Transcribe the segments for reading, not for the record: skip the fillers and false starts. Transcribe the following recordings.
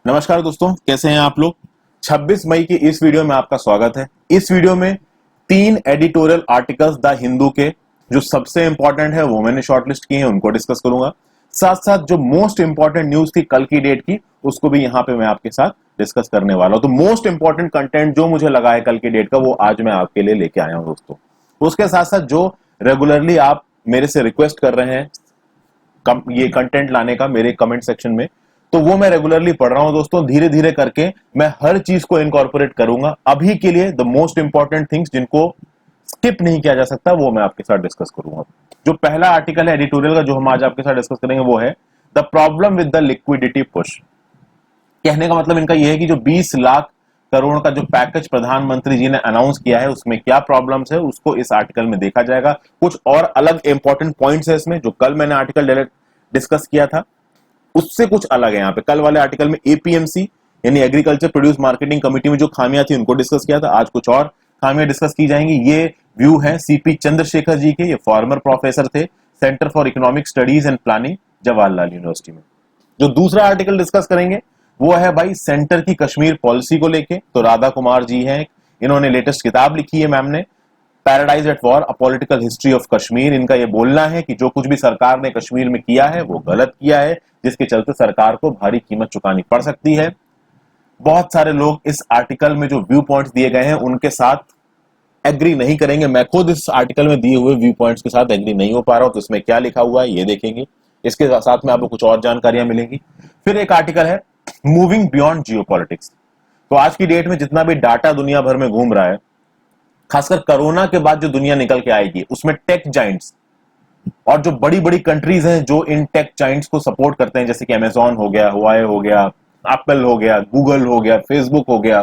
नमस्कार दोस्तों, कैसे हैं आप लोग। 26 मई की इस वीडियो में आपका स्वागत है। इस वीडियो में 3 एडिटोरियल आर्टिकल्स द हिंदू के जो सबसे इंपॉर्टेंट है वो मैंने शॉर्टलिस्ट किए हैं, उनको डिस्कस करूंगा। साथ साथ जो मोस्ट इंपॉर्टेंट न्यूज थी कल की डेट की, उसको भी यहां पे मैं आपके साथ डिस्कस करने वाला हूं। तो मोस्ट इंपॉर्टेंट कंटेंट जो मुझे लगा है कल की डेट का, वो आज मैं आपके लिए लेके आया हूं दोस्तों। उसके साथ साथ जो रेगुलरली आप मेरे से रिक्वेस्ट कर रहे हैं ये कंटेंट लाने का मेरे कमेंट सेक्शन में, तो वो मैं रेगुलरली पढ़ रहा हूं दोस्तों। धीरे धीरे करके मैं हर चीज को इनकॉर्पोरेट करूंगा। अभी के लिए द मोस्ट इंपॉर्टेंट थिंग्स जिनको स्किप नहीं किया जा सकता वो मैं आपके साथ डिस्कस करूंगा। जो पहला आर्टिकल है एडिटोरियल का जो हम आज आपके साथ डिस्कस करेंगे वो है the problem with the liquidity push. कहने का मतलब इनका यह है कि जो 20 लाख करोड़ का जो पैकेज प्रधानमंत्री जी ने अनाउंस किया है उसमें क्या प्रॉब्लम्स है उसको इस आर्टिकल में देखा जाएगा। कुछ और अलग इंपॉर्टेंट पॉइंट्स है इसमें, जो कल मैंने आर्टिकल डिस्कस किया था उससे कुछ अलग है। यहाँ पे कल वाले आर्टिकल में एपीएमसी यानी एग्रीकल्चर प्रोड्यूस मार्केटिंग कमेटी में जो खामियां थी उनको डिस्कस किया था, आज कुछ और खामियां डिस्कस की जाएंगी। ये व्यू है सीपी चंद्रशेखर जी के, ये फॉर्मर प्रोफेसर थे centre for economic studies and planning Jawaharlal university में। जो दूसरा आर्टिकल डिस्कस करेंगे वो है भाई सेंटर की कश्मीर पॉलिसी को लेके। तो राधा कुमार जी हैं, इन्होंने लेटेस्ट किताब लिखी है मैम ने, paradise at war a political history of Kashmir. इनका यह बोलना है कि जो कुछ भी सरकार ने कश्मीर में किया है वो गलत किया है, जिसके चलते सरकार को भारी कीमत चुकानी पड़ सकती है। बहुत सारे लोग इस आर्टिकल में जो व्यू पॉइंट्स दिए गए हैं उनके साथ एग्री नहीं करेंगे। मैं खुद इस आर्टिकल में दिए हुए व्यू पॉइंट्स के साथ एग्री नहीं हो पा रहा हूं, तो इसमें क्या लिखा हुआ है ये देखेंगे। इसके साथ में आपको कुछ और जानकारियां मिलेंगी। फिर एक आर्टिकल है मूविंग बियॉन्ड जियोपॉलिटिक्स। तो आज की डेट में जितना भी डाटा दुनिया भर में घूम रहा है, खासकर कोरोना के बाद जो दुनिया निकल के आएगी उसमें टेक जाइंट्स और जो बड़ी बड़ी कंट्रीज हैं जो इन टेक जाइंट्स को सपोर्ट करते हैं, जैसे कि अमेजॉन हो गया, हुआवे हो गया, एप्पल हो गया, गूगल हो गया, फेसबुक हो गया,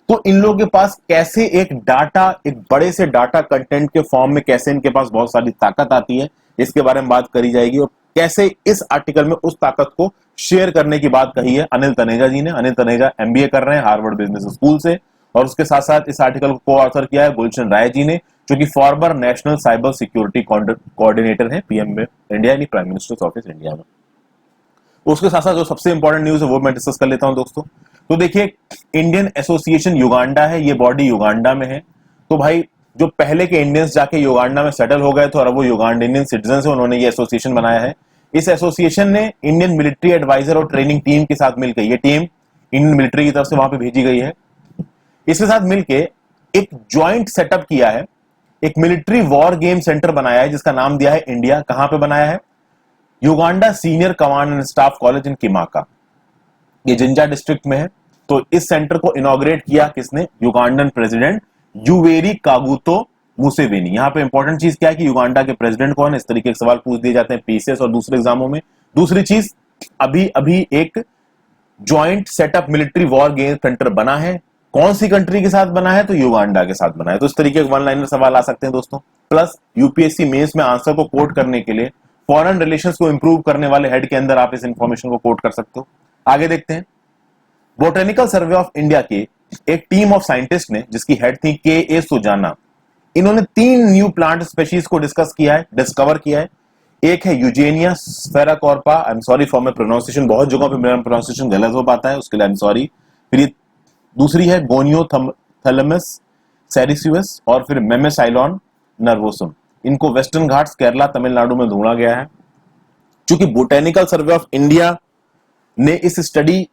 तो इन लोगों के पास कैसे एक डाटा, एक बड़े से डाटा कंटेंट के फॉर्म में कैसे इनके पास बहुत सारी ताकत आती है, इसके बारे में बात करी जाएगी। और कैसे इस आर्टिकल में उस ताकत को शेयर करने की बात कही है अनिल तनेजा जी ने। अनिल तनेजा एमबीए कर रहे हैं हार्वर्ड बिजनेस स्कूल से, और उसके साथ साथ इस आर्टिकल को को ऑथर किया है गुलशन राय जी ने, जो कि farmer national cyber security coordinator है पीएम में इंडिया यानी प्राइम मिनिस्टर्स ऑफिस इंडिया में। उसके साथ साथ जो सबसे इंपॉर्टेंट न्यूज है वो मैं डिस्कस कर लेता हूं दोस्तों। तो देखिए, इंडियन एसोसिएशन युगांडा है, ये बॉडी युगांडा में है। तो भाई जो पहले के इंडियंस जाके युगांडा में सेटल हो गए थे और अब वो युगांडियन सिटीजन है, उन्होंने ये एसोसिएशन बनाया है। इस एसोसिएशन ने इंडियन मिलिट्री एडवाइजर और ट्रेनिंग टीम के साथ मिलकर, ये टीम इंडियन मिलिट्री की तरफ से वहां पे भेजी गई है, इसके साथ मिलकर एक ज्वाइंट सेटअप किया है, एक मिलिट्री वॉर गेम सेंटर बनाया है जिसका नाम दिया है इंडिया। कहां पे बनाया है? Uganda senior command and staff college in Kimaka, ये जिंजा डिस्ट्रिक्ट में है। तो इस सेंटर को इनॉग्रेट किया किसने? Ugandan president Yoweri Kaguta Museveni. यहां पे इंपॉर्टेंट चीज क्या है कि युगांडा के प्रेसिडेंट कौन है, इस तरीके के सवाल पूछ दिए जाते हैं पीसीएस और दूसरे एग्जामों में। दूसरी चीज, अभी अभी एक joint setup military war game centre बना है। कौन सी कंट्री के साथ बना है? तो युगांडा के साथ बना है। तो इस तरीके के वन लाइनर सवाल आ सकते हैं दोस्तों। प्लस यूपीएससी मेंस में आंसर को कोट करने के लिए फॉरेन रिलेशंस को इंप्रूव करने वाले हेड के अंदर आप इस इंफॉर्मेशन को कोट कर सकते हो। आगे देखते हैं। बोटेनिकल सर्वे ऑफ इंडिया के एक टीम ऑफ साइंटिस्ट ने, जिसकी हेड थी के ए सुजाना, इन्होंने 3 न्यू प्लांट स्पेशीज को डिस्कस किया है, डिस्कवर किया है। एक है Eugenia sphaerocarpa, I am sorry for my pronunciation, बहुत जगहों पे मेरा प्रोनाउंसिएशन गलत हो पाता है, उसके लिए आई एम सॉरी। फिर ये दूसरी है गोनियोथैलेमस सेरिसियस, और फिर मेमेसाइलॉन नर्वोसम। इनको वेस्टर्न घाट्स केरला तमिलनाडु में ढूंढा गया है। चूंकि बोटेनिकल सर्वे ऑफ इंडिया ने इस स्टडी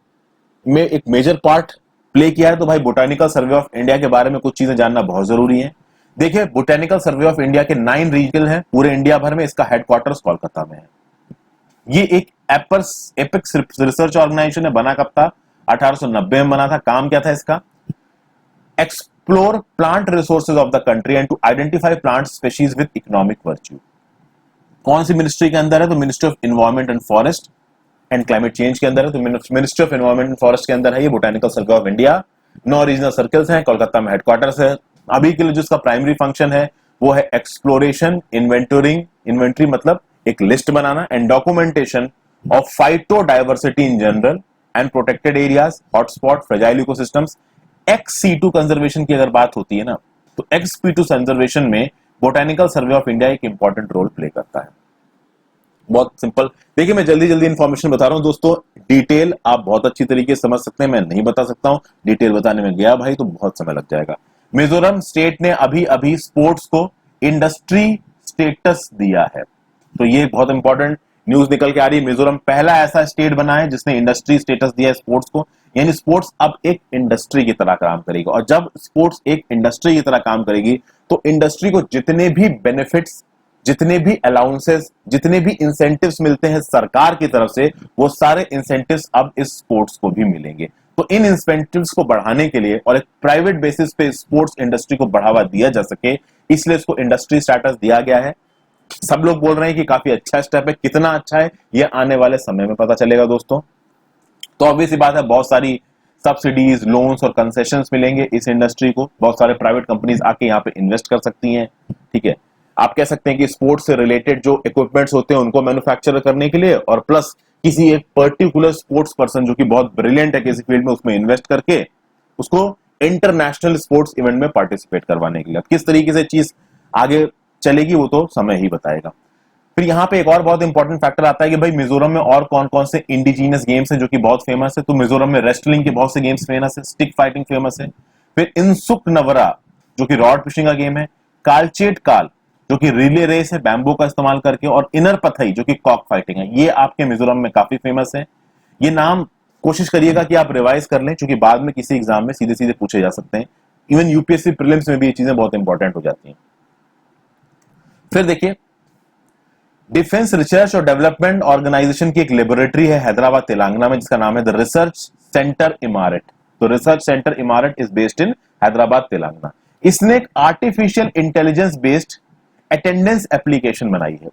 में एक मेजर पार्ट प्ले किया है, तो भाई बोटेनिकल सर्वे ऑफ इंडिया के बारे में कुछ चीजें जानना बहुत जरूरी है। देखिए, बोटेनिकल सर्वे ऑफ इंडिया के 9 रीजन है पूरे इंडिया भर में, इसका हेडक्वार्टर्स कोलकाता में है। ये एक एपेक्स रिसर्च ऑर्गेनाइजेशन है, बना कब था? 1890 में बना था। काम क्या था इसका? Explore plant resources of the country and to identify plant species with economic virtue. कौन सी मिनिस्ट्री के अंदर है? तो ministry of environment and forest and climate change के अंदर है। तो ministry of environment and forest के अंदर है ये botanical survey of India. 9 regional circles हैं, कोलकाता में हेडक्वार्टर्स है। अभी के लिए जिसका प्राइमरी फंक्शन है वो है एक्सप्लोरेशन, इन्वेंटरिंग, इन्वेंटरी मतलब एक लिस्ट बनाना, and documentation of phytodiversity in general and protected areas, hotspot, fragile ecosystems. एक्स-C2 कंजर्वेशन की अगर बात होती है ना, तो एक्स-P2 कंजर्वेशन में बोटेनिकल सर्वे ऑफ इंडिया एक इंपॉर्टेंट रोल प्ले करता है। बहुत सिंपल। देखिए मैं जल्दी जल्दी इंफॉर्मेशन बता रहा हूं दोस्तों, डिटेल आप बहुत अच्छी तरीके से समझ सकते हैं, मैं नहीं बता सकता हूं, डिटेल बताने में गया भाई तो बहुत समय लग जाएगा। मिजोरम स्टेट ने अभी अभी स्पोर्ट्स को इंडस्ट्री स्टेटस दिया है, तो ये बहुत इंपॉर्टेंट न्यूज निकल के आ रही है। मिजोरम पहला ऐसा स्टेट बना है जिसने इंडस्ट्री स्टेटस दिया है स्पोर्ट्स को, यानी स्पोर्ट्स अब एक इंडस्ट्री की तरह काम करेगी। और जब स्पोर्ट्स एक इंडस्ट्री की तरह काम करेगी तो इंडस्ट्री को जितने भी बेनिफिट्स, जितने भी अलाउंसेस, जितने भी इंसेंटिव्स मिलते हैं सरकार की तरफ से, वो सारे इंसेंटिव्स अब इस स्पोर्ट्स को भी मिलेंगे। तो इन इंसेंटिव्स को बढ़ाने के लिए और एक प्राइवेट बेसिस पे स्पोर्ट्स इंडस्ट्री को बढ़ावा दिया जा सके, इसलिए इसको इंडस्ट्री स्टेटस दिया गया है। सब लोग बोल रहे हैं कि काफी अच्छा स्टेप है, कितना अच्छा है ये आने वाले समय में पता चलेगा दोस्तों। तो ऑब्वियस बात है, बहुत सारी सब्सिडीज, लोन्स और कंसेशंस मिलेंगे इस इंडस्ट्री को, बहुत सारे प्राइवेट कंपनीज आके यहाँ पे इन्वेस्ट कर सकती हैं। ठीक है, आप कह सकते हैं कि स्पोर्ट्स से रिलेटेड जो इक्विपमेंट्स होते हैं उनको मैन्युफैक्चर करने के लिए, और प्लस किसी एक पर्टिकुलर स्पोर्ट्स पर्सन जो कि बहुत ब्रिलियंट है किसी फील्ड में, उसमें इन्वेस्ट करके उसको इंटरनेशनल स्पोर्ट्स इवेंट में पार्टिसिपेट करवाने के लिए। अब किस तरीके से चीज आगे चलेगी वो तो समय ही बताएगा। फिर यहाँ पे एक और बहुत इंपॉर्टेंट फैक्टर आता है कि भाई मिजोरम में और कौन कौन से इंडिजीनियस गेम्स हैं जो कि बहुत फेमस है। तो मिजोरम में रेस्टलिंग के बहुत से गेम्स फेमस है, स्टिक फाइटिंग फेमस है। फिर इनसुक नवरा जो कि रॉड फिशिंग का गेम है, कालचेट काल जो कि रिले रेस है बैम्बू का इस्तेमाल करके, और इनर पथई जो कि कॉक फाइटिंग है, ये आपके मिजोरम में काफी फेमस है। ये नाम कोशिश करिएगा कि आप रिवाइज कर लें, क्योंकि बाद में किसी एग्जाम में सीधे सीधे पूछे जा सकते हैं। इवन यूपीएससी प्रीलिम्स में भी ये चीजें बहुत इंपॉर्टेंट हो जाती हैं। फिर देखिए, डिफेंस रिसर्च और डेवलपमेंट ऑर्गेनाइजेशन की एक लेबोरेटरी है हैदराबाद तेलंगाना में, जिसका नाम है द रिसर्च सेंटर इमारत। तो रिसर्च सेंटर इमारत is based in Hyderabad Telangana. इसने एक artificial intelligence based attendance application बनाई है,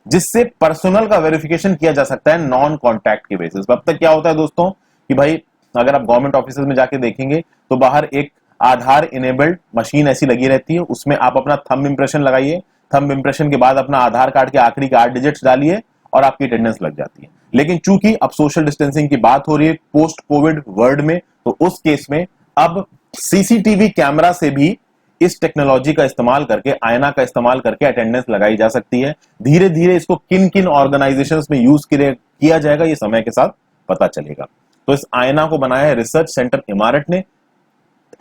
जिससे पर्सनल का वेरिफिकेशन किया जा सकता है नॉन कॉन्टैक्ट के बेसिस। अब तक क्या होता है दोस्तों कि भाई अगर आप गवर्नमेंट ऑफिस में जाके देखेंगे तो बाहर एक आधार इनेबल्ड मशीन ऐसी लगी रहती है, उसमें आप अपना थंब इंप्रेशन लगाइए, थंब इंप्रेशन के बाद अपना आधार कार्ड के आखिरी के 8 डिजिट्स डालिए और आपकी अटेंडेंस लग जाती है। लेकिन चूंकि अब सोशल डिस्टेंसिंग की बात हो रही है पोस्ट कोविड वर्ल्ड में, तो उस केस में अब सीसीटीवी कैमरा से भी इस टेक्नोलॉजी का इस्तेमाल करके, आईना का इस्तेमाल करके अटेंडेंस लगाई जा सकती है। धीरे धीरे इसको किन किन ऑर्गेनाइजेशंस में यूज किया जाएगा ये समय के साथ पता चलेगा। तो इस आईना को बनाया है रिसर्च सेंटर इमारत ने,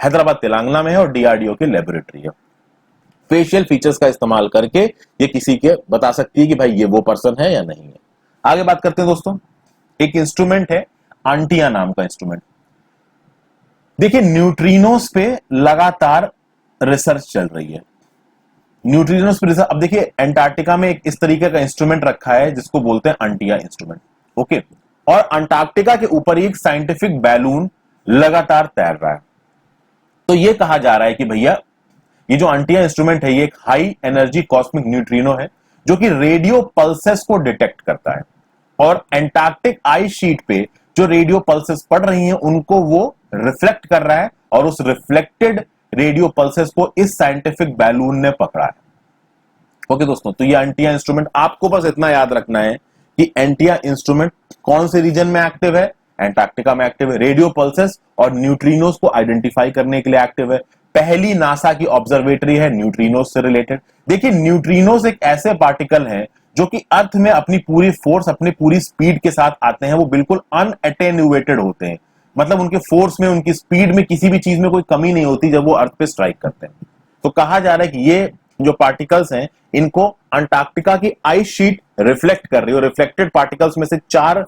हैदराबाद तेलंगाना में है और डीआरडीओ की लेबोरेटरी है। फेशियल फीचर्स का इस्तेमाल करके ये किसी के बता सकती है कि भाई ये वो पर्सन है या नहीं है। आगे बात करते हैं दोस्तों, एक इंस्ट्रूमेंट है आंटिया नाम का इंस्ट्रूमेंट। देखिए न्यूट्रिनोस पे लगातार रिसर्च चल रही है, न्यूट्रिनोस पे रिसर्च। अब देखिए एंटार्क्टिका में एक इस तरीके का इंस्ट्रूमेंट रखा है जिसको बोलते हैं आंटिया इंस्ट्रूमेंट, ओके। और अंटार्कटिका के ऊपर एक साइंटिफिक बैलून लगातार तैर रहा है। तो ये कहा जा रहा है कि भैया ये जो आंटिया इंस्ट्रूमेंट है ये एक हाई एनर्जी कॉस्मिक न्यूट्रिनो है जो कि रेडियो पल्सेस को डिटेक्ट करता है, और एंटार्क्टिक आइस शीट पे जो रेडियो पल्सेस पड़ रही हैं उनको वो रिफ्लेक्ट कर रहा है, और उस रिफ्लेक्टेड रेडियो पल्सेस को इस साइंटिफिक बैलून ने पकड़ा है। ओके दोस्तों, तो ये एंटिया इंस्ट्रूमेंट, आपको बस इतना याद रखना है कि एंटिया इंस्ट्रूमेंट कौन से रीजन में एक्टिव है, एंटार्क्टिका में एक्टिव है, रेडियो पल्सेस और न्यूट्रिनोस को आइडेंटिफाई करने के लिए एक्टिव है। पहली नासा की ऑब्जर्वेटरी है न्यूट्रिनोस से रिलेटेड। देखिए न्यूट्रिनोस एक ऐसे पार्टिकल हैं जो कि अर्थ में अपनी पूरी फोर्स, अपनी पूरी स्पीड के साथ आते हैं, वो बिल्कुल अनअटेन्यूएटेड होते हैं, मतलब उनके फोर्स में, उनकी स्पीड में किसी भी चीज में कोई कमी नहीं होती जब वो अर्थ पे स्ट्राइक करते हैं। तो कहा जा रहा है कि ये जो पार्टिकल्स हैं इनको अंटार्कटिका की आइस शीट रिफ्लेक्ट कर रही है, और रिफ्लेक्टेड पार्टिकल्स में से 4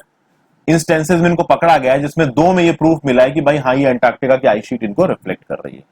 इंस्टेंसेस में इनको पकड़ा गया है, जिसमें 2 में ये प्रूफ मिला है कि भाई हाँ ये अंटार्कटिका की आइस शीट इनको रिफ्लेक्ट कर रही है।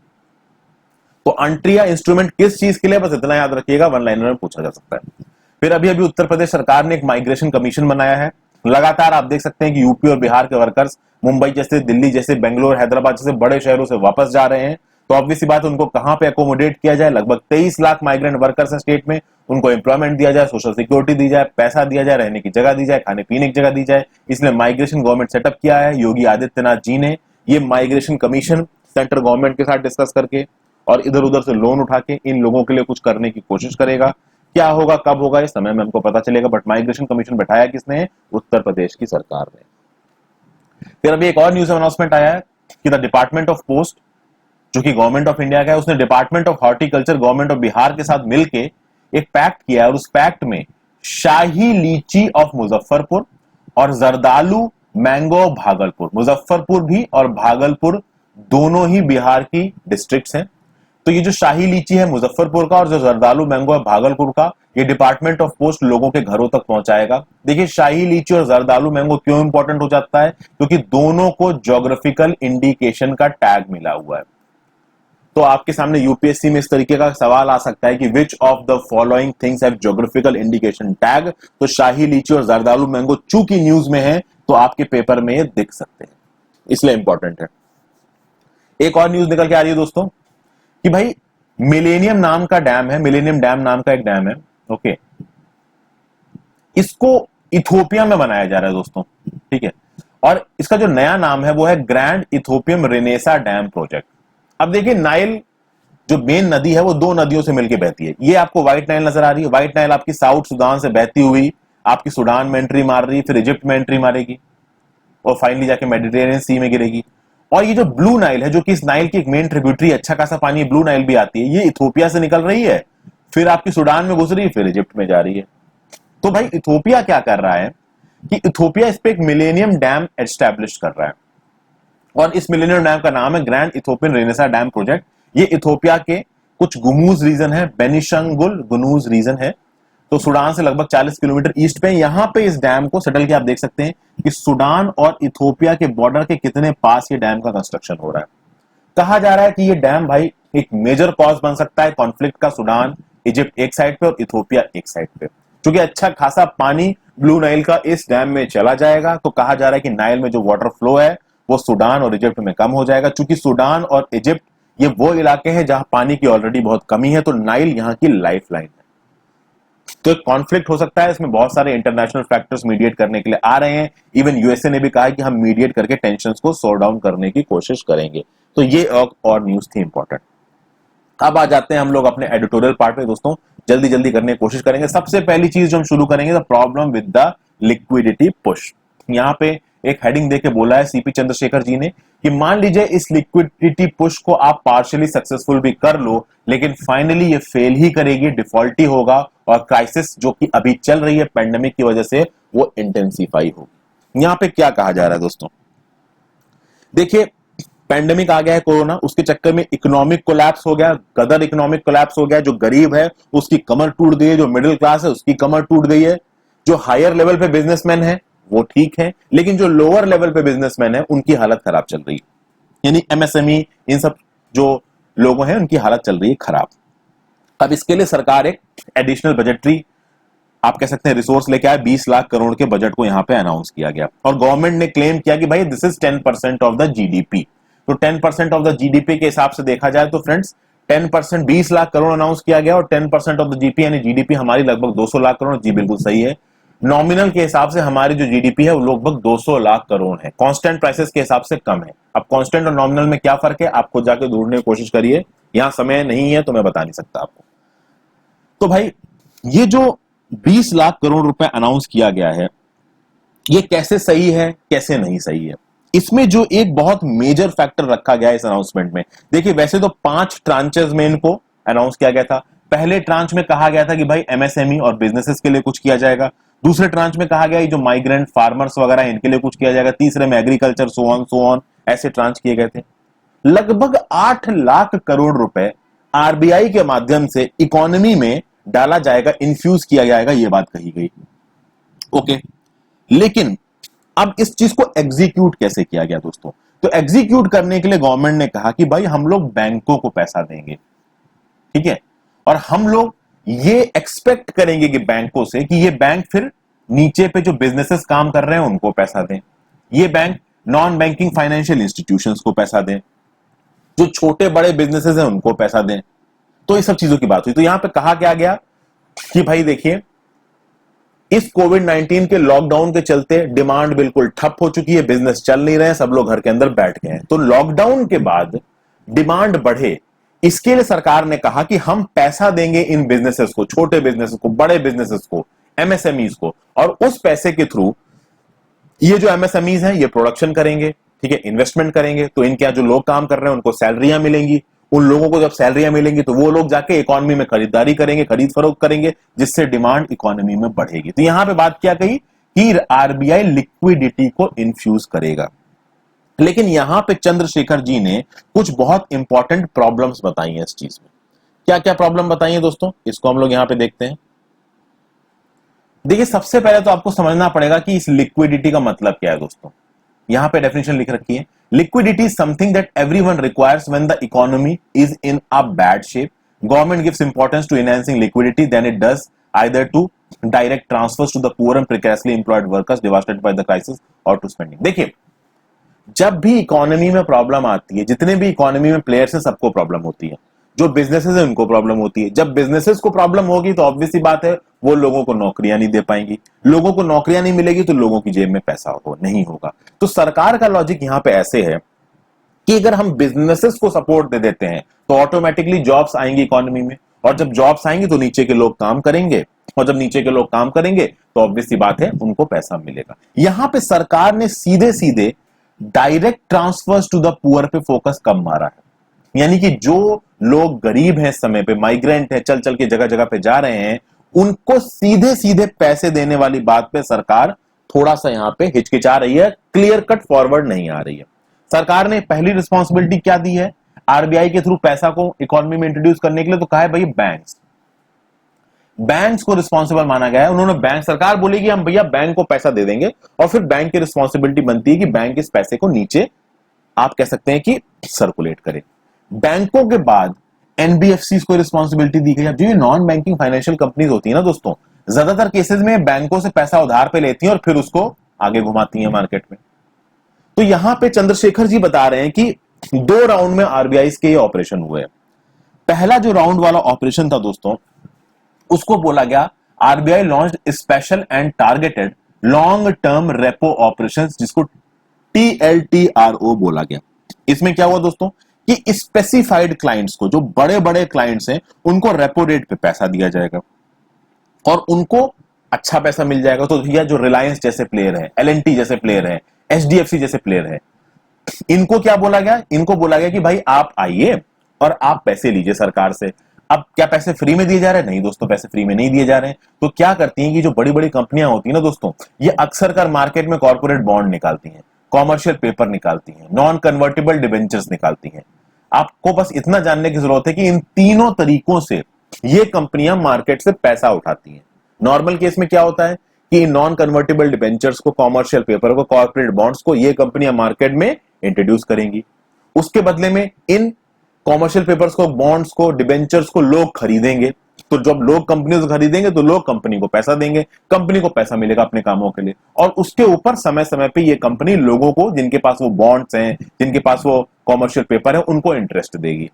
तो अंट्रिया इंस्ट्रूमेंट किस चीज के लिए, बस इतना याद रखिएगा, वन लाइनर में पूछा जा सकता है। फिर अभी अभी उत्तर प्रदेश सरकार ने एक माइग्रेशन कमीशन बनाया है। लगातार आप देख सकते हैं कि यूपी और बिहार के वर्कर्स मुंबई जैसे, दिल्ली जैसे, बेंगलोर, हैदराबाद जैसे बड़े शहरों से वापस जा रहे हैं। तो ऑब्वियस सी बात है उनको कहां पे अकोमोडेट किया जाए। लगभग 23 लाख माइग्रेंट वर्कर्स हैं स्टेट में, उनको एम्प्लॉयमेंट दिया जाए, सोशल सिक्योरिटी दी जाए, पैसा दिया जाए, रहने की जगह दी जाए, खाने पीने की जगह दी जाए। इसलिए माइग्रेशन गवर्नमेंट सेटअप किया है योगी आदित्यनाथ जी ने। ये माइग्रेशन कमीशन सेंट्रल गवर्नमेंट के साथ डिस्कस करके और इधर उधर से लोन उठा के इन लोगों के लिए कुछ करने की कोशिश करेगा। क्या होगा, कब होगा, इस समय में हमको पता चलेगा, बट माइग्रेशन कमीशन बैठाया किसने है, उत्तर प्रदेश की सरकार ने। फिर अभी एक और न्यूज अनाउंसमेंट आया है कि द डिपार्टमेंट ऑफ पोस्ट जो कि गवर्नमेंट ऑफ इंडिया का है, उसने department of horticulture government of Bihar के साथ मिलके एक पैक्ट किया है, और उस पैक्ट में शाही लीची ऑफ मुजफ्फरपुर और जरदालू मैंगो ऑफ भागलपुर। मुजफ्फरपुर भी और भागलपुर दोनों ही बिहार की डिस्ट्रिक्ट्स हैं। तो ये जो शाही लीची है मुजफ्फरपुर का और जो जरदालू मैंगो है भागलपुर का, ये डिपार्टमेंट ऑफ पोस्ट लोगों के घरों तक पहुंचाएगा। देखिए शाही लीची और जरदालू मैंगो क्यों इंपॉर्टेंट हो जाता है, क्योंकि दोनों को ज्योग्राफिकल इंडिकेशन का टैग मिला हुआ है। तो आपके सामने यूपीएससी में इस तरीके का सवाल आ सकता है कि which of the following things have geographical indication tag. तो शाही लीची और जरदालू मैंगो चूंकि न्यूज में है तो आपके पेपर में ये दिख सकते हैं, इसलिए इंपॉर्टेंट है। एक और न्यूज निकल के आ रही है दोस्तों कि भाई मिलेनियम नाम का डैम है, मिलेनियम डैम नाम का एक डैम है, ओके, इसको इथोपिया में बनाया जा रहा है दोस्तों, ठीक है। और इसका जो नया नाम है वो है ग्रैंड इथोपियम रेनेसा डैम प्रोजेक्ट। अब देखिए नाइल जो मेन नदी है वो दो नदियों से मिलकर बहती है। ये आपको व्हाइट नाइल नजर आ रही है, व्हाइट नाइल आपकी साउथ सुडान से बहती हुई आपकी सूडान में एंट्री मार रही है, फिर इजिप्ट में एंट्री मारेगी और फाइनली जाके मेडिटेरियन सी में गिरेगी। और ये जो ब्लू नाइल है, जो कि इस नाइल की एक मेन ट्रिब्यूटरी, अच्छा खासा पानी ब्लू नाइल भी आती है, ये इथोपिया से निकल रही है, फिर आपकी सूडान में घुस रही है, फिर इजिप्ट में जा रही है। तो भाई इथोपिया क्या कर रहा है कि इथोपिया इस पे एक मिलेनियम डैम एस्टैब्लिश कर रहा है और इस मिलेनियम डैम का नाम है grand Ethiopian Renaissance dam project. ये इथोपिया के कुछ गुमूज रीजन है, बेनिशंगुल गुनूज रीजन है, तो सूडान से लगभग 40 किलोमीटर ईस्ट पे। यहां पे इस डैम को सेटल किया। आप देख सकते हैं कि सूडान और इथोपिया के बॉर्डर के कितने पास ये डैम का कंस्ट्रक्शन हो रहा है। कहा जा रहा है कि ये डैम भाई एक मेजर कॉज बन सकता है कॉन्फ्लिक्ट का, सूडान इजिप्ट एक साइड पे और इथोपिया एक साइड पे, क्योंकि अच्छा खासा पानी ब्लू नाइल का इस डैम में चला जाएगा। तो कहा जा रहा है कि नाइल में जो वाटर फ्लो है वो सूडान और इजिप्ट में कम हो जाएगा, क्योंकि सूडान और इजिप्ट ये वो इलाके हैं जहां पानी की ऑलरेडी बहुत कमी है, तो नाइल यहां की लाइफ लाइन है। तो एक कॉन्फ्लिक्ट हो सकता है, इसमें बहुत सारे इंटरनेशनल फैक्टर्स मीडिएट करने के लिए आ रहे हैं। इवन यूएसए ने भी कहा है कि हम मीडिएट करके टेंशंस को सॉर्ट डाउन करने की कोशिश करेंगे। तो ये और न्यूज थी इंपॉर्टेंट। अब आ जाते हैं हम लोग अपने एडिटोरियल पार्ट में दोस्तों, जल्दी जल्दी करने की कोशिश करेंगे। सबसे पहली चीज जो हम शुरू करेंगे, the problem with the liquidity push. यहां पे एक हेडिंग देके बोला है सीपी चंद्रशेखर जी ने कि मान लीजिए इस लिक्विडिटी पुश को आप पार्शियली सक्सेसफुल भी कर लो, लेकिन फाइनली ये फेल ही करेगी, डिफॉल्ट ही होगा और क्राइसिस जो कि अभी चल रही है पेंडेमिक की वजह से वो इंटेंसिफाई होगी। यहां पे क्या कहा जा रहा है दोस्तों, देखिए पेंडेमिक आ गया है कोरोना, उसके चक्कर में इकोनॉमिक कोलैप्स हो गया, गदर इकोनॉमिक कोलैप्स हो गया। जो गरीब है उसकी कमर टूट गई है, जो मिडिल क्लास है उसकी कमर टूट गई है, जो हायर लेवल पे बिजनेसमैन है वो ठीक है, लेकिन जो लोअर लेवल पे बिजनेसमैन है उनकी हालत खराब चल रही है। यानी एमएसएमई इन सब जो लोगों हैं उनकी हालत चल रही है खराब। अब इसके लिए सरकार एक एडिशनल बजटरी आप कह सकते हैं रिसोर्स लेके आए, 20 लाख करोड़ के बजट को यहां पे अनाउंस किया गया और गवर्नमेंट ने क्लेम किया कि भाई this is 10% of the GDP. तो 10% ऑफ द जीडीपी के हिसाब से देखा जाए तो फ्रेंड्स 10% 20 लाख करोड़ अनाउंस किया गया और 10% ऑफ द जीपी यानी जीडीपी हमारी लगभग 200 लाख करोड़। जी बिल्कुल सही है। नॉमिनल के हिसाब से हमारी जो जीडीपी है वो लगभग 200 लाख करोड़ है, कांस्टेंट प्राइसेस के हिसाब से कम है। अब कांस्टेंट और नॉमिनल में क्या फर्क है आपको जाके ढूंढने की कोशिश करिए, यहां समय नहीं है तो मैं बता नहीं सकता आपको। तो भाई ये जो 20 लाख करोड़ रुपए अनाउंस किया गया है ये कैसे सही है कैसे नहीं सही है, इसमें जो एक बहुत मेजर फैक्टर रखा गया है इस अनाउंसमेंट में। देखिए वैसे तो 5 ट्रांचेस में इनको अनाउंस किया गया था। पहले ट्रांच में कहा गया था कि भाई एमएसएमई और बिजनेसेस के लिए कुछ किया जाएगा। दूसरे ट्रांच में कहा गया जो माइग्रेंट फार्मर्स वगैरह इनके लिए कुछ किया जाएगा। तीसरे में एग्रीकल्चर सो ऑन ऐसे ट्रांच किए गए थे। लगभग 8 लाख करोड़ रुपए आरबीआई के माध्यम से इकोनॉमी में डाला जाएगा, इन्फ्यूज किया जाएगा, यह बात कही गई। ओके, लेकिन अब इस चीज को एग्जीक्यूट कैसे किया गया दोस्तों, तो एग्जीक्यूट करने के लिए गवर्नमेंट ने कहा कि भाई हम लोग बैंकों को पैसा देंगे, ठीक है, और हम लोग ये एक्सपेक्ट करेंगे कि बैंकों से कि ये बैंक फिर नीचे पे जो बिजनेसेस काम कर रहे हैं उनको पैसा दें, ये bank non banking financial institutions को पैसा दें, जो छोटे बड़े बिजनेसेस हैं उनको पैसा दें। तो इस सब चीजों की बात हुई। तो यहां पे कहा क्या गया कि भाई देखिए इस कोविड-19 के लॉकडाउन के चलते डिमांड बिल्कुल ठप हो चुकी है, बिजनेस चल नहीं रहे हैं, सब लोग घर के अंदर बैठ गए हैं। तो लॉकडाउन के बाद डिमांड बढ़े, इसके लिए सरकार ने कहा कि हम पैसा देंगे इन बिजनेसेस को, छोटे बिजनेसेस को, बड़े बिजनेसेस को, एमएसएमईज को, और उस पैसे के थ्रू ये जो एमएसएमईज हैं ये प्रोडक्शन करेंगे, ठीक है, इन्वेस्टमेंट करेंगे, तो इनके यहां जो लोग काम कर रहे हैं उनको सैलरियां मिलेंगी, उन लोगों को जब सैलरियां मिलेंगी तो वो लोग जाके इकोनॉमी में खरीदारी करेंगे, खरीद फरोख्त करेंगे, जिससे डिमांड इकोनॉमी में बढ़ेगी। तो यहां पे बात क्या कही कि आरबीआई लिक्विडिटी को इन्फ्यूज करेगा। लेकिन यहां पे चंद्रशेखर जी ने कुछ बहुत इंपॉर्टेंट प्रॉब्लम्स बताई हैं इस चीज में। क्या क्या प्रॉब्लम बताई है दोस्तों, इसको हम लोग यहां पे देखते हैं। देखिए, सबसे पहले तो आपको समझना पड़ेगा कि इस लिक्विडिटी का मतलब क्या है दोस्तों। यहां पे डेफिनेशन लिख रखी है, liquidity is something that everyone requires when the economy is in a bad shape. Government gives importance to enhancing liquidity then it does either to direct transfers to the poor and precariously employed workers devastated by the crisis और to spending. देखिए, जब भी economy में problem आती है, जितने भी economy में प्लेयर्स हैं सबको प्रॉब्लम होती है, जो बिजनेसेस है उनको प्रॉब्लम होती है। जब बिजनेसेस को प्रॉब्लम होगी तो ऑब्वियस सी बात है वो लोगों को नौकरियां नहीं दे पाएंगी, लोगों को नौकरियां नहीं मिलेगी तो लोगों की जेब में पैसा नहीं होगा। तो सरकार का लॉजिक यहां पे ऐसे है कि अगर हम बिजनेसेस को सपोर्ट दे देते हैं तो ऑटोमेटिकली जॉब्स आएंगी इकोनॉमी में, और जब जॉब्स आएंगी तो नीचे के लोग काम करेंगे, और जब नीचे के लोग काम करेंगे तो ऑब्वियस सी बात है उनको पैसा मिलेगा। यहां पे सरकार ने सीधे सीधे direct transfers to the poor पे फोकस कम मारा है। यानी कि जो लोग गरीब हैं, इस समय पे माइग्रेंट है, चल चल के जगह जगह पे जा रहे हैं, उनको सीधे सीधे पैसे देने वाली बात पे सरकार थोड़ा सा यहां पे हिचकिचा रही है, क्लियर कट फॉरवर्ड नहीं आ रही है। सरकार ने पहली रिस्पॉन्सिबिलिटी क्या दी है आरबीआई के थ्रू पैसा को इकोनॉमी में इंट्रोड्यूस करने के लिए, तो कहा है भाई बैंक्स को रिस्पॉन्सिबल माना गया है। उन्होंने बैंक, सरकार बोली कि हम भैया बैंक को पैसा दे देंगे, और फिर बैंक की रिस्पॉन्सिबिलिटी बनती है कि बैंक इस पैसे को नीचे आप कह सकते हैं कि सर्कुलेट करे। बैंकों के बाद एनबीएफसी को रिस्पॉन्सिबिलिटी दी गई। अब जो ये नॉन बैंकिंग फाइनेंशियल कंपनीज होती है ना दोस्तों, ज्यादातर केसेस में बैंकों से पैसा उधार पे लेती हैं और फिर उसको आगे घुमाती हैं मार्केट में। तो यहां पे चंद्रशेखर जी बता रहे हैं कि 2 राउंड में आरबीआई के ये ऑपरेशन हुए। पहला जो राउंड वाला ऑपरेशन था दोस्तों, उसको बोला गया RBI launched special and targeted long term repo operations, जिसको टीएलटीआरओ बोला गया। इसमें क्या हुआ दोस्तों कि स्पेसिफाइड क्लाइंट्स को, जो बड़े बड़े क्लाइंट्स हैं, उनको रेपो रेट पे पैसा दिया जाएगा और उनको अच्छा पैसा मिल जाएगा। तो भैया जो रिलायंस जैसे प्लेयर है, एलएनटी जैसे प्लेयर है, एचडीएफसी जैसे प्लेयर है, इनको क्या बोला गया, इनको बोला गया कि भाई आप आइए और आप पैसे लीजिए सरकार से। अब क्या पैसे फ्री में दिए जा रहे हैं? नहीं दोस्तों, पैसे फ्री में नहीं दिए जा रहे हैं। तो क्या करती हैं कि जो बड़ी बड़ी कंपनियां होती है ना दोस्तों, ये अक्सर कर मार्केट में कॉर्पोरेट बॉन्ड निकालती हैं, कॉमर्शियल पेपर निकालती हैं, नॉन कन्वर्टेबल डिबेंचर्स निकालती हैं। आपको बस इतना जानने की जरूरत है कि इन तीनों तरीकों से ये कंपनियां मार्केट से पैसा उठाती हैं। नॉर्मल केस में क्या होता है कि नॉन कन्वर्टेबल डिबेंचर्स को, कॉमर्शियल पेपर को, कॉर्पोरेट बॉन्ड्स को ये कंपनियां मार्केट में इंट्रोड्यूस करेंगी। उसके बदले में इन कॉमर्शियल पेपर्स को, बॉन्ड्स को, डिबेंचर्स को लोग खरीदेंगे। तो जब लोग कंपनी से खरीदेंगे तो लोग कंपनी को पैसा देंगे, कंपनी को पैसा मिलेगा अपने कामों के लिए, और उसके ऊपर समय समय पे ये कंपनी लोगों को, जिनके पास वो बॉन्ड्स हैं, जिनके पास वो कॉमर्शियल पेपर है, उनको इंटरेस्ट देगी,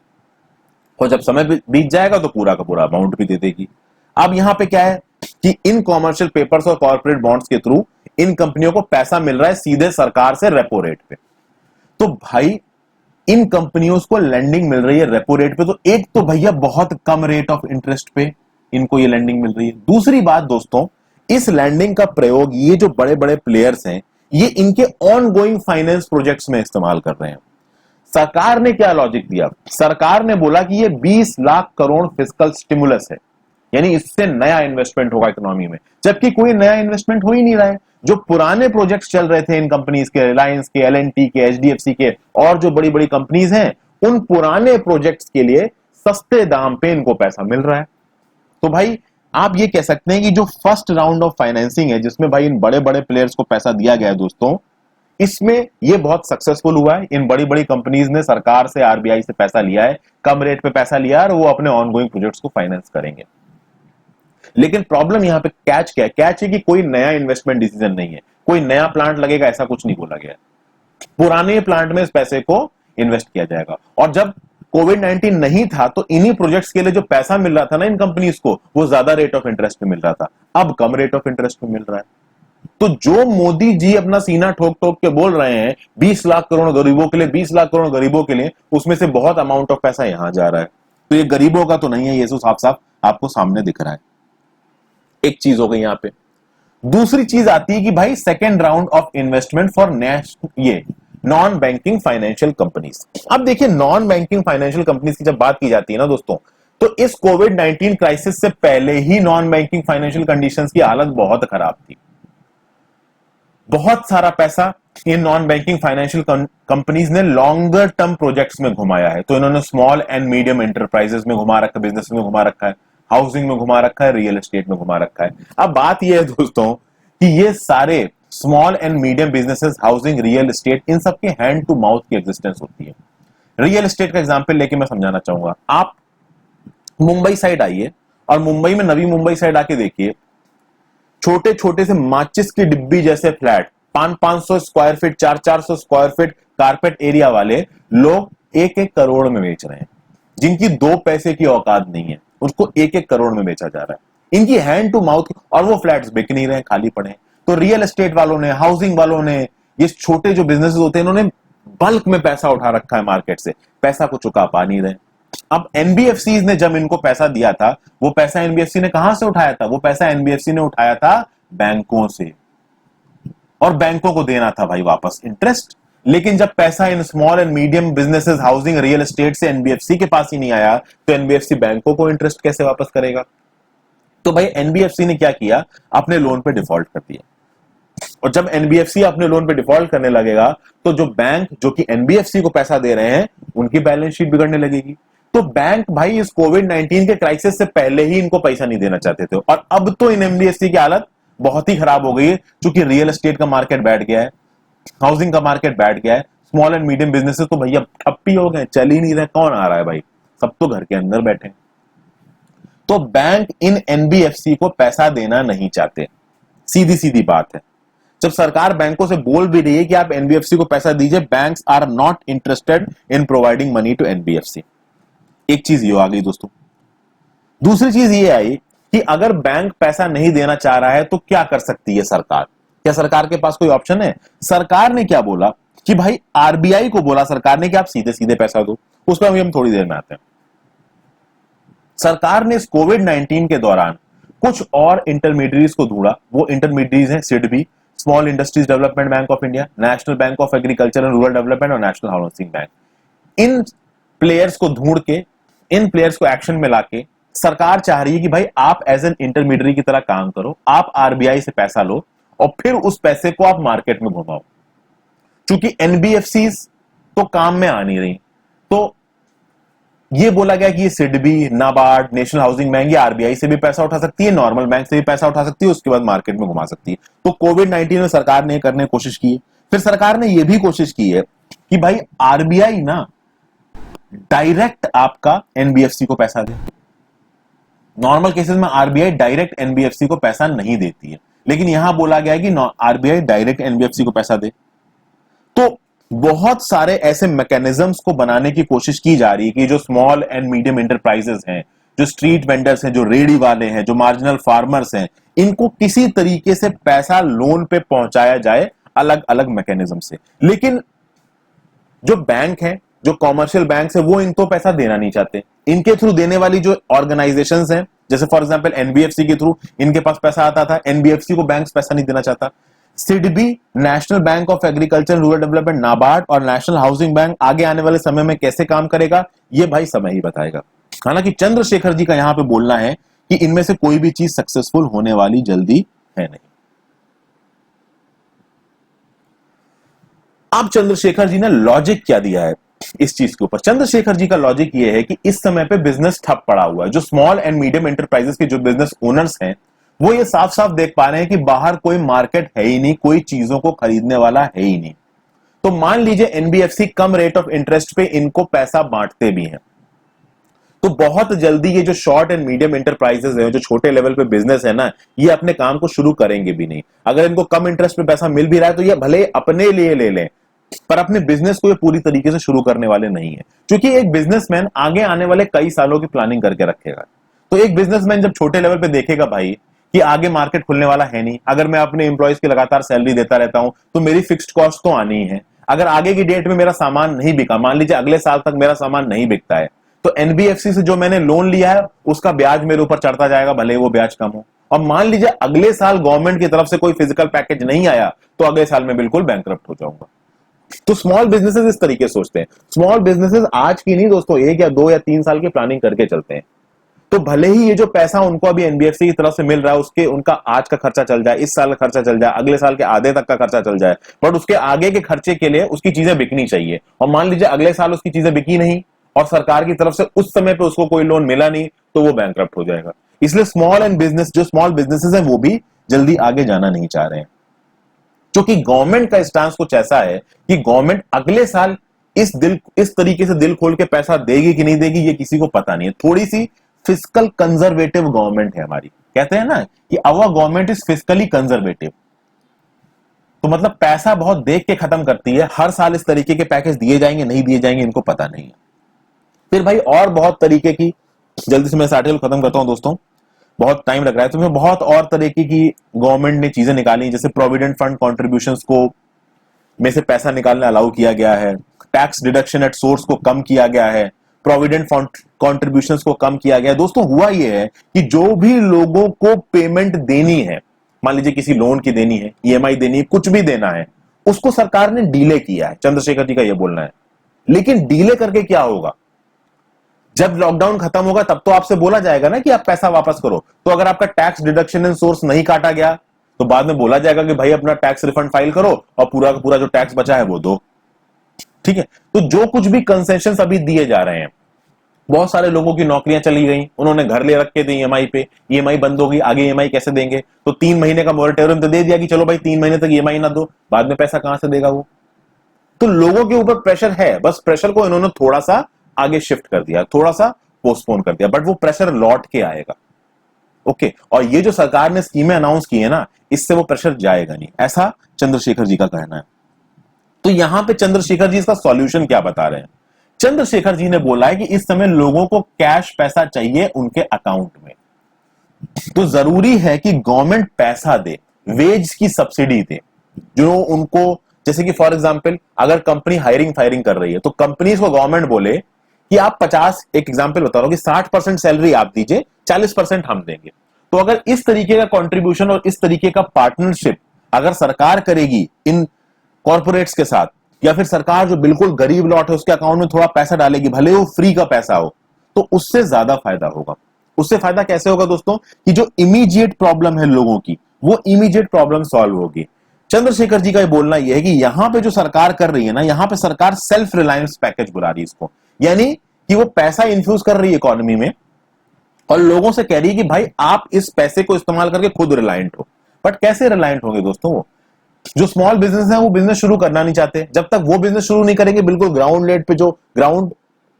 और जब समय बीत जाएगा तो पूरा का पूरा अमाउंट भी दे देगी। अब यहां पे क्या है कि इन कॉमर्शियल पेपर्स और कॉर्पोरेट बॉन्ड्स के थ्रू इन कंपनियों को पैसा मिल रहा है सीधे सरकार से रेपो रेट पे। तो भाई इन कंपनियों को लैंडिंग मिल रही है रेपो रेट पे, तो एक तो भैया बहुत कम रेट ऑफ इंटरेस्ट पे इनको ये लैंडिंग मिल रही है। दूसरी बात दोस्तों, इस लैंडिंग का प्रयोग ये जो बड़े बड़े प्लेयर्स हैं, ये इनके ऑन गोइंग फाइनेंस प्रोजेक्ट्स में इस्तेमाल कर रहे हैं। सरकार ने क्या लॉजिक दिया, सरकार ने बोला कि ये 20 लाख करोड़ फिस्कल स्टिमुलस है, यानी इससे नया इन्वेस्टमेंट होगा इकोनॉमी में, जबकि कोई नया इन्वेस्टमेंट हो ही नहीं रहा है। जो पुराने प्रोजेक्ट्स चल रहे थे इन कंपनीज के, रिलायंस के, एलएनटी के, एचडीएफसी के और जो बड़ी बड़ी कंपनीज हैं, उन पुराने प्रोजेक्ट्स के लिए सस्ते दाम पे इनको पैसा मिल रहा है। तो भाई आप ये कह सकते हैं कि जो फर्स्ट राउंड ऑफ फाइनेंसिंग है, जिसमें भाई इन बड़े बड़े प्लेयर्स को पैसा दिया गया है दोस्तों, इसमें ये बहुत सक्सेसफुल हुआ है। इन बड़ी बड़ी कंपनीज ने सरकार से, आरबीआई से पैसा लिया है, कम रेट पे पैसा लिया है, और वो अपने ऑनगोइंग प्रोजेक्ट्स को फाइनेंस करेंगे। लेकिन प्रॉब्लम यहां पे कैच क्या है? कैच है कि कोई नया इन्वेस्टमेंट डिसीजन नहीं है, कोई नया प्लांट लगेगा ऐसा कुछ नहीं बोला गया। पुराने प्लांट में इस पैसे को इन्वेस्ट किया जाएगा। और जब कोविड-19 नहीं था तो इन्हीं प्रोजेक्ट्स के लिए जो पैसा मिल रहा था ना इन कंपनीज को, वो ज्यादा रेट ऑफ इंटरेस्ट पे मिल रहा था, अब कम रेट ऑफ इंटरेस्ट पे मिल रहा है। तो जो मोदी जी अपना सीना ठोक ठोक के बोल रहे हैं 20 लाख करोड़ गरीबों के लिए, 20 लाख करोड़ गरीबों के लिए, उसमें से बहुत अमाउंट ऑफ पैसा यहां जा रहा है। तो ये गरीबों का तो नहीं है, ये साफ साफ आपको सामने दिख रहा है। एक चीज हो गई यहां पे। दूसरी चीज आती है कि भाई second round of investment for ये नॉन बैंकिंग फाइनेंशियल कंपनीज। अब देखिए, नॉन बैंकिंग फाइनेंशियल कंपनीज की जब बात की जाती है ना दोस्तों, तो इस कोविड 19 क्राइसिस से पहले ही नॉन बैंकिंग फाइनेंशियल कंडीशंस की हालत बहुत खराब थी। बहुत सारा पैसा in non banking financial companies ने लॉन्गर टर्म प्रोजेक्ट्स में घुमाया है। तो इन्होंने स्मॉल एंड मीडियम एंटरप्राइजेस में घुमा रखा है, बिजनेस में घुमा रखा है, हाउसिंग में घुमा रखा है, रियल एस्टेट में घुमा रखा है। अब बात यह है दोस्तों कि ये सारे small and medium businesses, housing, real estate, इन सबके हैंड टू माउथ की एग्जिस्टेंस होती है। रियल एस्टेट का एग्जांपल लेके मैं समझाना चाहूंगा। आप मुंबई साइड आइए और मुंबई में, नवी मुंबई साइड आके देखिए, छोटे छोटे से माचिस की डिब्बी जैसे flat 500-500 square feet, 400-400 square feet carpet area वाले लोग 1-1 करोड़ में बेच रहे हैं। जिनकी 2 पैसे की औकात नहीं है, उसको 1-1 करोड़ में बेचा जा रहा है। इनकी हैंड टू माउथ, और वो फ्लैट्स बिक नहीं रहे, खाली पड़े हैं। तो रियल एस्टेट वालों ने, हाउसिंग वालों ने, ये छोटे जो बिजनेसेस होते हैं, इन्होंने बल्क में पैसा उठा रखा है मार्केट से, पैसा को चुका पा नहीं रहे। अब एनबीएफसी ने जब इनको पैसा दिया था, वो पैसा एनबीएफसी ने कहां से उठाया था? वो पैसा एनबीएफसी ने उठाया था बैंकों से, और बैंकों को देना था भाई वापस इंटरेस्ट। लेकिन जब पैसा in small and medium businesses, housing, real estate से एनबीएफसी के पास ही नहीं आया, तो एनबीएफसी बैंकों को इंटरेस्ट कैसे वापस करेगा? तो भाई एनबीएफसी ने क्या किया? अपने लोन पे डिफॉल्ट कर दिया। और जब एनबीएफसी अपने लोन पे डिफॉल्ट करने लगेगा, तो जो बैंक जो कि एनबीएफसी को पैसा दे रहे हैं, उनकी बैलेंस शीट बिगड़ने लगेगी। तो बैंक भाई इस कोविड 19 के क्राइसिस से पहले ही इनको पैसा नहीं देना चाहते थे, और अब तो इन एनबीएफसी की हालत बहुत ही खराब हो गई है, क्योंकि रियल एस्टेट का मार्केट बैठ गया है, हाउसिंग का मार्केट बैठ गया है, स्मॉल एंड मीडियम बिजनेसेस तो भैया ठप्प ही हो गए, चल ही नहीं रहे। कौन आ रहा है भाई? सब तो घर के अंदर बैठे। तो बैंक इन एनबीएफसी को पैसा देना नहीं चाहते, सीधी सीधी बात है। जब सरकार बैंकों से बोल भी रही है कि आप एनबीएफसी को पैसा दीजिए, banks are not interested in providing money to NBFC. एक चीज ये आ गई दोस्तों। दूसरी चीज ये आई कि अगर बैंक पैसा नहीं देना चाह रहा है तो क्या कर सकती है सरकार? क्या सरकार के पास कोई ऑप्शन है? सरकार ने क्या बोला कि भाई, आरबीआई को बोला सरकार ने कि आप सीधे सीधे पैसा दो। उस पर हम थोड़ी देर में आते हैं। सरकार ने इस कोविड 19 के दौरान कुछ और इंटरमीडिएरीज को ढूंढा। वो इंटरमीडिएरीज हैं SIDBI, small industries development bank of India, national bank of agriculture and rural development और नेशनल हाउसिंग बैंक। इन प्लेयर्स को ढूंढ के, इन प्लेयर्स को एक्शन में लाके सरकार चाह रही है कि भाई आप एज एन इंटरमीडिएरी की तरह काम करो, आप आरबीआई से पैसा लो और फिर उस पैसे को आप मार्केट में घुमाओ। क्योंकि एनबीएफसी तो काम में आ नहीं रही, तो ये बोला गया कि ये SIDBI, NABARD, national housing bank या आरबीआई से भी पैसा उठा सकती है, नॉर्मल बैंक से भी पैसा उठा सकती है, उसके बाद मार्केट में घुमा सकती है। तो कोविड 19 में सरकार ने करने की कोशिश की है। फिर सरकार ने यह भी कोशिश की है कि भाई आरबीआई ना डायरेक्ट आपका एनबीएफसी को पैसा दे। नॉर्मल केसेस में आरबीआई डायरेक्ट एनबीएफसी को पैसा नहीं देती है, लेकिन यहां बोला गया है कि आरबीआई डायरेक्ट एनबीएफसी को पैसा दे। तो बहुत सारे ऐसे मैकेनिज्म्स को बनाने की कोशिश की जा रही है कि जो स्मॉल एंड मीडियम एंटरप्राइजेस हैं, जो स्ट्रीट वेंडर्स हैं, जो रेडी वाले हैं, जो मार्जिनल फार्मर्स हैं, इनको किसी तरीके से पैसा लोन पे पहुंचाया जाए अलग अलग मैकेनिज्म से। लेकिन जो बैंक है, जो कॉमर्शियल बैंक है, वो इनको पैसा देना नहीं चाहते। इनके थ्रू देने वाली जो ऑर्गेनाइजेशंस हैं, जैसे फॉर एग्जांपल एनबीएफसी के थ्रू इनके पास पैसा आता था, एनबीएफसी को बैंक्स पैसा नहीं देना चाहता। SIDBI, national bank of agriculture rural development, NABARD और नेशनल हाउसिंग बैंक आगे आने वाले समय में कैसे काम करेगा, ये भाई समय ही बताएगा। हालांकि चंद्रशेखर जी का यहां पे बोलना है कि इनमें से कोई भी चीज सक्सेसफुल होने वाली जल्दी है नहीं। अब चंद्रशेखर जी ने लॉजिक क्या दिया है इस चीज के ऊपर? चंद्रशेखर जी का लॉजिक ये है कि इस समय पे बिजनेस ठप पड़ा हुआ है। जो स्मॉल एंड मीडियम एंटरप्राइजेस के जो बिजनेस ओनर्स हैं, वो ये साफ साफ देख पा रहे हैं कि बाहर कोई मार्केट है ही नहीं, कोई चीजों को खरीदने वाला है ही नहीं। तो मान लीजिए NBFC come rate of interest पे इनको पैसा बांटते भी हैं, तो बहुत जल्दी ये जो शॉर्ट एंड मीडियम एंटरप्राइजेस हैं, जो छोटे लेवल पे बिजनेस है ना, ये अपने काम को शुरू करेंगे भी नहीं। अगर इनको कम इंटरेस्ट पे पैसा मिल भी रहा है तो ये भले अपने लिए ले लें, पर अपने बिजनेस को ये पूरी तरीके से शुरू करने वाले नहीं है। क्योंकि एक बिजनेसमैन आगे आने वाले कई सालों की प्लानिंग करके रखेगा। तो एक बिजनेसमैन जब छोटे लेवल पे देखेगा भाई कि आगे मार्केट खुलने वाला है नहीं, अगर मैं अपने एम्प्लॉइज की लगातार सैलरी देता रहता हूं तो मेरी फिक्स्ड कॉस्ट तो आनी ही है। अगर आगे की डेट में मेरा सामान नहीं बिका, मान लीजिए अगले साल तक मेरा सामान नहीं बिकता है, तो एनबीएफसी से जो मैंने लोन लिया है उसका ब्याज मेरे ऊपर चढ़ता जाएगा, भले वो ब्याज कम हो। और मान लीजिए अगले साल गवर्नमेंट की तरफ से कोई फिजिकल पैकेज नहीं आया, तो अगले साल में बिल्कुल बैंकरप्ट हो जाऊंगा। तो स्मॉल बिजनेसेस इस तरीके से सोचते हैं। स्मॉल बिजनेसेस आज की नहीं दोस्तों, 1 या 2 या 3 साल की प्लानिंग करके चलते हैं। तो भले ही ये जो पैसा उनको अभी एनबीएफसी की तरफ से मिल रहा है उसके उनका आज का खर्चा चल जाए, इस साल का खर्चा चल जाए, अगले साल के आधे तक का खर्चा चल जाए, बट उसके आगे के खर्चे के लिए उसकी चीजें बिकनी चाहिए। और मान लीजिए अगले साल उसकी चीजें बिकी नहीं और सरकार की तरफ से उस समय पे उसको कोई लोन मिला नहीं, तो वो बैंकरप्ट हो जाएगा। इसलिए स्मॉल बिजनेसेस हैं वो भी जल्दी आगे जाना नहीं चाह रहे हैं, क्योंकि गवर्नमेंट का स्टांस कुछ ऐसा है कि गवर्नमेंट अगले साल इस तरीके से दिल खोल के पैसा देगी कि नहीं देगी ये किसी को पता नहीं है। थोड़ी सी फिजिकल कंजर्वेटिव गवर्नमेंट है हमारी। कहते हैं ना कि our government is physically conservative, तो मतलब पैसा बहुत देख के खत्म करती है। हर साल इस तरीके के पैकेज दिए जाएंगे नहीं दिए जाएंगे इनको पता नहीं है। फिर भाई और बहुत तरीके की, जल्दी से मैं इस आर्टिकल खत्म करता हूं दोस्तों, बहुत टाइम लग रहा है, तो मैं बहुत और तरीके की गवर्नमेंट ने चीजें निकाली, जैसे प्रोविडेंट फंड कॉन्ट्रीब्यूशंस को में से पैसा निकालने अलाउ किया गया है, टैक्स डिडक्शन एट सोर्स को कम किया गया है, प्रोविडेंट फंड कॉन्ट्रीब्यूशंस को कम किया गया है। दोस्तों हुआ यह है कि जो भी लोगों को पेमेंट देनी है, मान लीजिए किसी लोन की देनी है, ईएमआई देनी है, कुछ भी देना है, उसको सरकार ने डीले किया है। चंद्रशेखर जी का यह बोलना है। लेकिन डीले करके क्या होगा, जब लॉकडाउन खत्म होगा तब तो आपसे बोला जाएगा ना कि आप पैसा वापस करो। तो अगर आपका टैक्स डिडक्शन इन सोर्स नहीं काटा गया तो बाद में बोला जाएगा कि भाई अपना टैक्स रिफंड फाइल करो और पूरा का पूरा जो टैक्स बचा है वो दो। ठीक है, तो जो कुछ भी कंसेशंस अभी दिए जा रहे हैं, बहुत सारे लोगों की नौकरियां चली गई, उन्होंने घर ले रखे थे ईएमआई पे, ईएमआई बंद होगी, आगे ईएमआई कैसे देंगे, तो 3 महीने का मोरेटोरियम तो दे दिया कि चलो भाई 3 महीने तक ईएमआई ना दो, बाद में पैसा कहां से देगा वो। तो लोगों के ऊपर प्रेशर है, बस प्रेशर को इन्होंने थोड़ा सा आगे शिफ्ट कर दिया, थोड़ा सा पोस्टपोन कर दिया, बट वो प्रेशर लौट के आएगा। ओके, और ये जो सरकार ने स्कीमें अनाउंस की है ना, इससे वो प्रेशर जाएगा नहीं, ऐसा चंद्रशेखर जी का कहना है। तो यहां पे चंद्रशेखर जी इसका सॉल्यूशन क्या बता रहे हैं। चंद्रशेखर जी ने बोला है कि इस समय लोगों को कैश पैसा चाहिए उनके अकाउंट में, तो जरूरी है कि गवर्नमेंट पैसा दे, वेज की सब्सिडी दे, जो उनको, जैसे कि फॉर एग्जांपल अगर कंपनी हायरिंग फायरिंग कर रही है तो कंपनीज को गवर्नमेंट बोले कि आप 50, एक एग्जांपल बता रहा हूं कि 60% सैलरी आप दीजिए, 40% हम देंगे। तो अगर इस तरीके का कंट्रीब्यूशन और इस तरीके का पार्टनरशिप अगर सरकार करेगी इन कॉर्पोरेट्स के साथ, या फिर सरकार जो बिल्कुल गरीब लॉट है उसके अकाउंट में थोड़ा पैसा डालेगी, भले वो फ्री का पैसा हो, तो उससे ज्यादा फायदा होगा। उससे फायदा कैसे होगा दोस्तों, कि जो इमीडिएट प्रॉब्लम है लोगों की, वो इमीडिएट प्रॉब्लम सॉल्व होगी। चंद्रशेखर जी का ये बोलना यह है कि यहां पे जो सरकार कर रही है ना, यहां पे सरकार सेल्फ रिलायंस पैकेज बुला रही है इसको, यानी कि वो पैसा इन्फ्यूज कर रही है इकोनॉमी में और लोगों से कह रही है कि भाई आप इस पैसे को इस्तेमाल करके खुद रिलायंट हो। बट कैसे रिलायंट होंगे दोस्तों, वो जो स्मॉल बिजनेस है वो बिजनेस शुरू करना नहीं चाहते। जब तक वो बिजनेस शुरू नहीं करेंगे, बिल्कुल ग्राउंड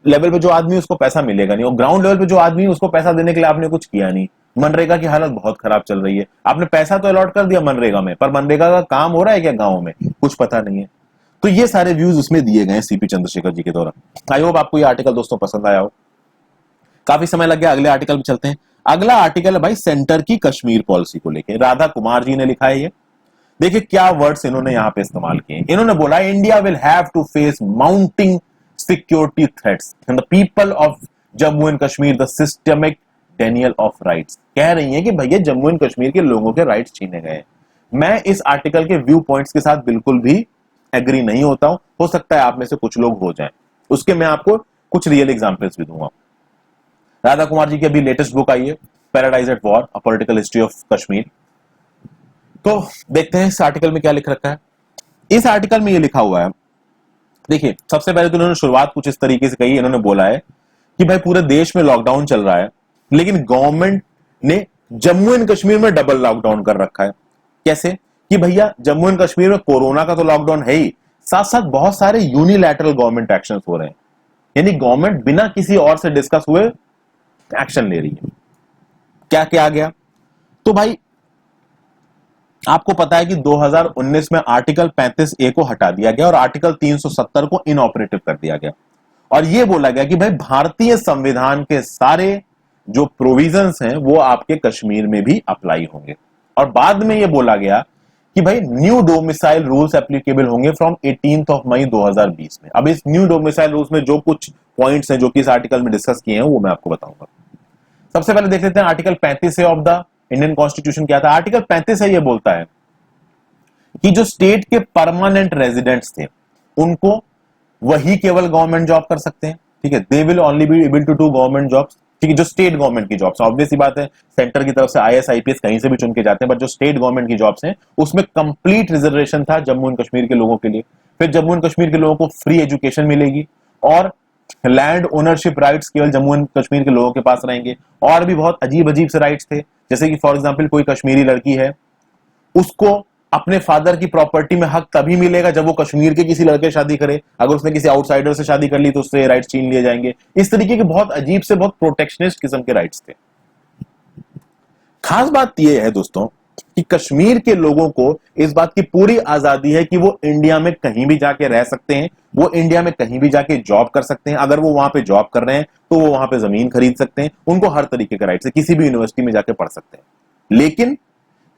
लेवल पे जो आदमी उसको पैसा मिलेगा नहीं, और ग्राउंड लेवल पे जो आदमी उसको पैसा देने के लिए आपने कुछ किया नहीं। मनरेगा की हालत बहुत खराब चल रही है, आपने पैसा तो अलॉट कर दिया मनरेगा में, पर मनरेगा का काम हो रहा है क्या गांव में, कुछ पता नहीं है। तो ये सारे व्यूज उसमें दिए गए हैं सीपी चंद्रशेखर जी के द्वारा। आई होप आपको ये आर्टिकल दोस्तों पसंद आया हो। काफी समय लग गया, अगले आर्टिकल में चलते हैं। अगला आर्टिकल है भाई सेंटर की कश्मीर पॉलिसी को लेकर, राधा कुमार जी ने लिखा है ये। देखिए क्या वर्ड्स इन्होंने यहां पे इस्तेमाल किए। इन्होंने बोला India will have to face mounting security threats and the people of Jammu and Kashmir the systemic denial of rights. कह रही है कि भैया जम्मू एंड कश्मीर के लोगों के राइट्स छीने गए। मैं इस आर्टिकल के व्यू पॉइंट्स के साथ बिल्कुल भी एग्री नहीं होता हूं, हो सकता है आप में से कुछ लोग हो जाएं, उसके मैं आपको कुछ रियल एग्जांपल्स भी दूंगा। राधा कुमार जी की अभी लेटेस्ट बुक आई है, paradise at war, a political history of Kashmir. तो देखते हैं इस आर्टिकल में क्या लिख रखा है। इस आर्टिकल में ये लिखा हुआ है, देखिए सबसे पहले तो इन्होंने शुरुआत कुछ इस तरीके से कही। इन्होंने बोला है कि भाई पूरे देश में लॉकडाउन चल रहा है, लेकिन गवर्नमेंट ने जम्मू एंड कश्मीर में डबल लॉकडाउन कर रखा है। कैसे, कि भैया जम्मू एंड कश्मीर में कोरोना का तो लॉकडाउन है ही, साथ साथ बहुत सारे यूनिलैटरल गवर्नमेंट एक्शन हो रहे हैं, यानी गवर्नमेंट बिना किसी और से डिस्कस हुए एक्शन ले रही है। क्या क्या आ गया, तो भाई आपको पता है कि 2019 में आर्टिकल 35A को हटा दिया गया और आर्टिकल 370 को इनऑपरेटिव कर दिया गया, और यह बोला गया कि भाई भारतीय संविधान के सारे जो प्रोविजंस हैं वो आपके कश्मीर में भी अप्लाई होंगे। और बाद में यह बोला गया कि भाई न्यू डोमिसाइल रूल्स एप्लीकेबल होंगे फ्रॉम 18 मई 2020 में। अब इस न्यू डोमिसाइल रूल्स में जो कुछ पॉइंट्स हैं जो कि इस आर्टिकल में डिस्कस किए हैं वो मैं आपको बताऊंगा। सबसे पहले देख लेते हैं article 35A of the Indian constitution क्या था। आर्टिकल 35 ये बोलता है कि जो स्टेट के परमानेंट रेजिडेंट्स थे उनको वही केवल गवर्नमेंट जॉब कर सकते हैं, ठीक है, they will only be able to do government jobs, ठीक है, जो स्टेट गवर्नमेंट की जॉब्स, ऑब्वियस सी बात है सेंटर की तरफ से आईएएस आईपीएस कहीं से भी चुन के जाते हैं, बट जो स्टेट गवर्नमेंट की जॉब्स हैं उसमें कंप्लीट रिजर्वेशन था जम्मू एंड कश्मीर के लोगों के लिए। फिर जम्मू एंड कश्मीर के लोगों को फ्री एजुकेशन मिलेगी और लैंड ओनरशिप राइट्स केवल जम्मू एंड कश्मीर के लोगों के पास रहेंगे। और भी बहुत अजीब अजीब से राइट्स थे, जैसे कि फॉर एग्जांपल कोई कश्मीरी लड़की है, उसको अपने फादर की प्रॉपर्टी में हक तभी मिलेगा जब वो कश्मीर के किसी लड़के से शादी करे, अगर उसने किसी आउटसाइडर से शादी कर ली तो उससे राइट्स छीन लिए जाएंगे। इस तरीके के बहुत अजीब से बहुत प्रोटेक्शनिस्ट किस्म के राइट्स थे। खास बात यह है दोस्तों कि कश्मीर के लोगों को इस बात की पूरी आजादी है कि वो इंडिया में कहीं भी जाके रह सकते हैं, वो इंडिया में कहीं भी जाके जॉब कर सकते हैं, अगर वो वहां पे जॉब कर रहे हैं तो वो वहां पे जमीन खरीद सकते हैं, उनको हर तरीके के राइट्स है, किसी भी यूनिवर्सिटी में जाके पढ़ सकते हैं। लेकिन